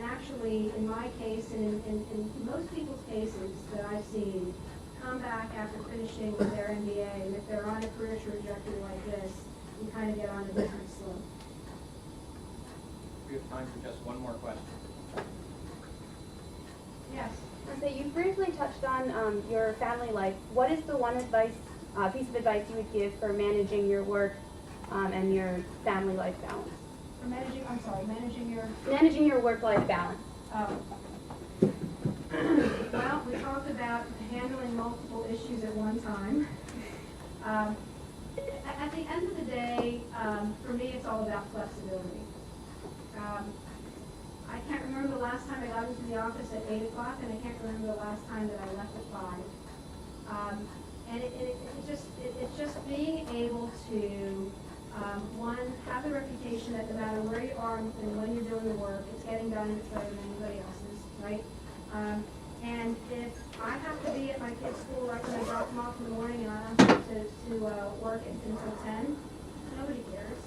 actually, in my case and in most people's cases that I've seen, come back after finishing their MBA, and if they're on a career trajectory like this, you kind of get on a different slope. We have time for just one more question. Yes. So you briefly touched on your family life. What is the one piece of advice you would give for managing your work and your family life balance? For managing your... Managing your work-life balance. Oh. Well, we talked about handling multiple issues at one time. At the end of the day, for me, it's all about flexibility. I can't remember the last time I got into the office at 8 o'clock, and I can't remember the last time that I left at 5. And it's just being able to, one, have the reputation that no matter where you are and when you're doing the work, it's getting done and it's better than anybody else's, right? And if I have to be at my kid's school right when I drop them off in the morning and I have to work until 10, nobody cares.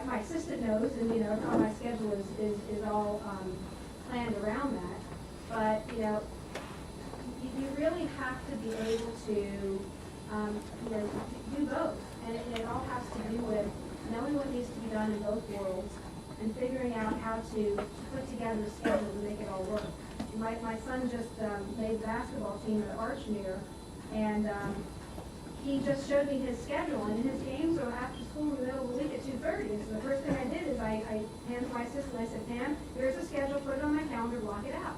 My assistant knows, and you know, my schedule is all planned around that. But you know, you really have to be able to you know, do both, and it all has to do with knowing what needs to be done in both worlds and figuring out how to put together a schedule to make it all work. My son just made the basketball team at Archmere, and he just showed me his schedule, and his games are after school in the middle of the week at 2:30. And so the first thing I did is I handed my assistant, I said, Pam, here's a schedule, put it on my calendar, block it out.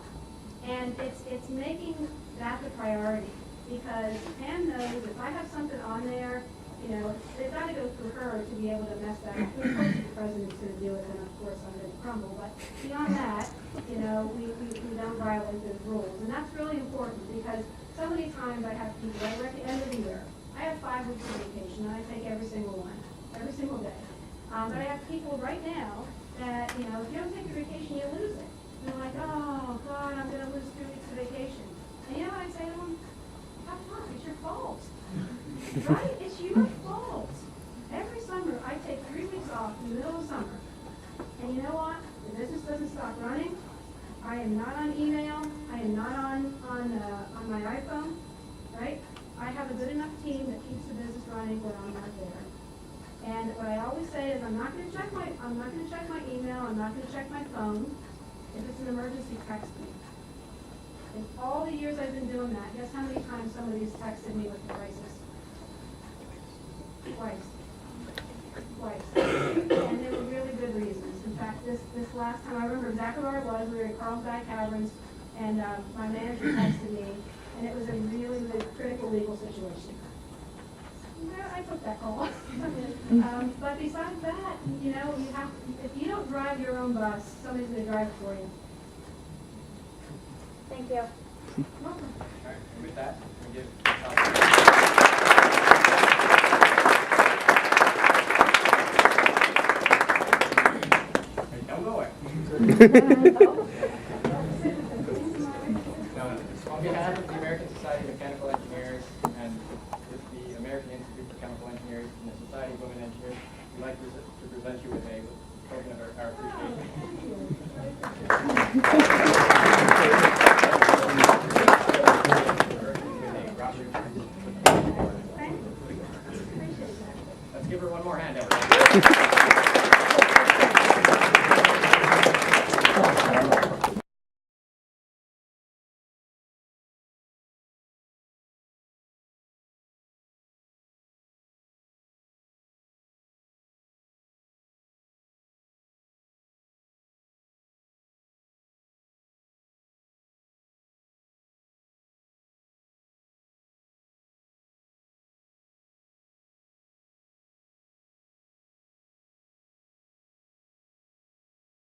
And it's making that the priority, because Pam knows if I have something on there, you know, they've got to go through her to be able to mess that up. Of course, the president's going to do it, and of course I'm going to crumble. But beyond that, you know, we don't violate those rules. And that's really important, because so many times I have people, right, we're at the end of the year. I have 5 weeks of vacation, and I take every single one, every single day. But I have people right now that, you know, if you don't take your vacation, you lose it. And they're like, oh, God, I'm going to lose 3 weeks of vacation. And you know what I say to them? Have fun. It's your fault. Right? It's your fault. Every summer, I take 3 weeks off in the middle of summer. And you know what? The business doesn't stop running. I am not on email. I am not on my iPhone. Right? I have a good enough team that keeps the business running when I'm not there. And what I always say is I'm not going to check my email. I'm not going to check my phone. If it's an emergency, text me. In all the years I've been doing that, guess how many times somebody's texted me with a crisis? twice. And there were really good reasons. In fact, this last time, I remember exactly where it was. We were at Carlsbad Caverns, and my manager texted me, and it was a really, really critical legal situation. Yeah, I took that call. But besides that, you know, you have, if you don't drive your own bus, somebody's going to drive it for you. Thank you. Welcome. All right, and with that, we give Hey, don't go away. On behalf of the American Society of Mechanical Engineers and with the American Institute for Chemical Engineers and the Society of Women Engineers, we'd like to present you with a token of our appreciation.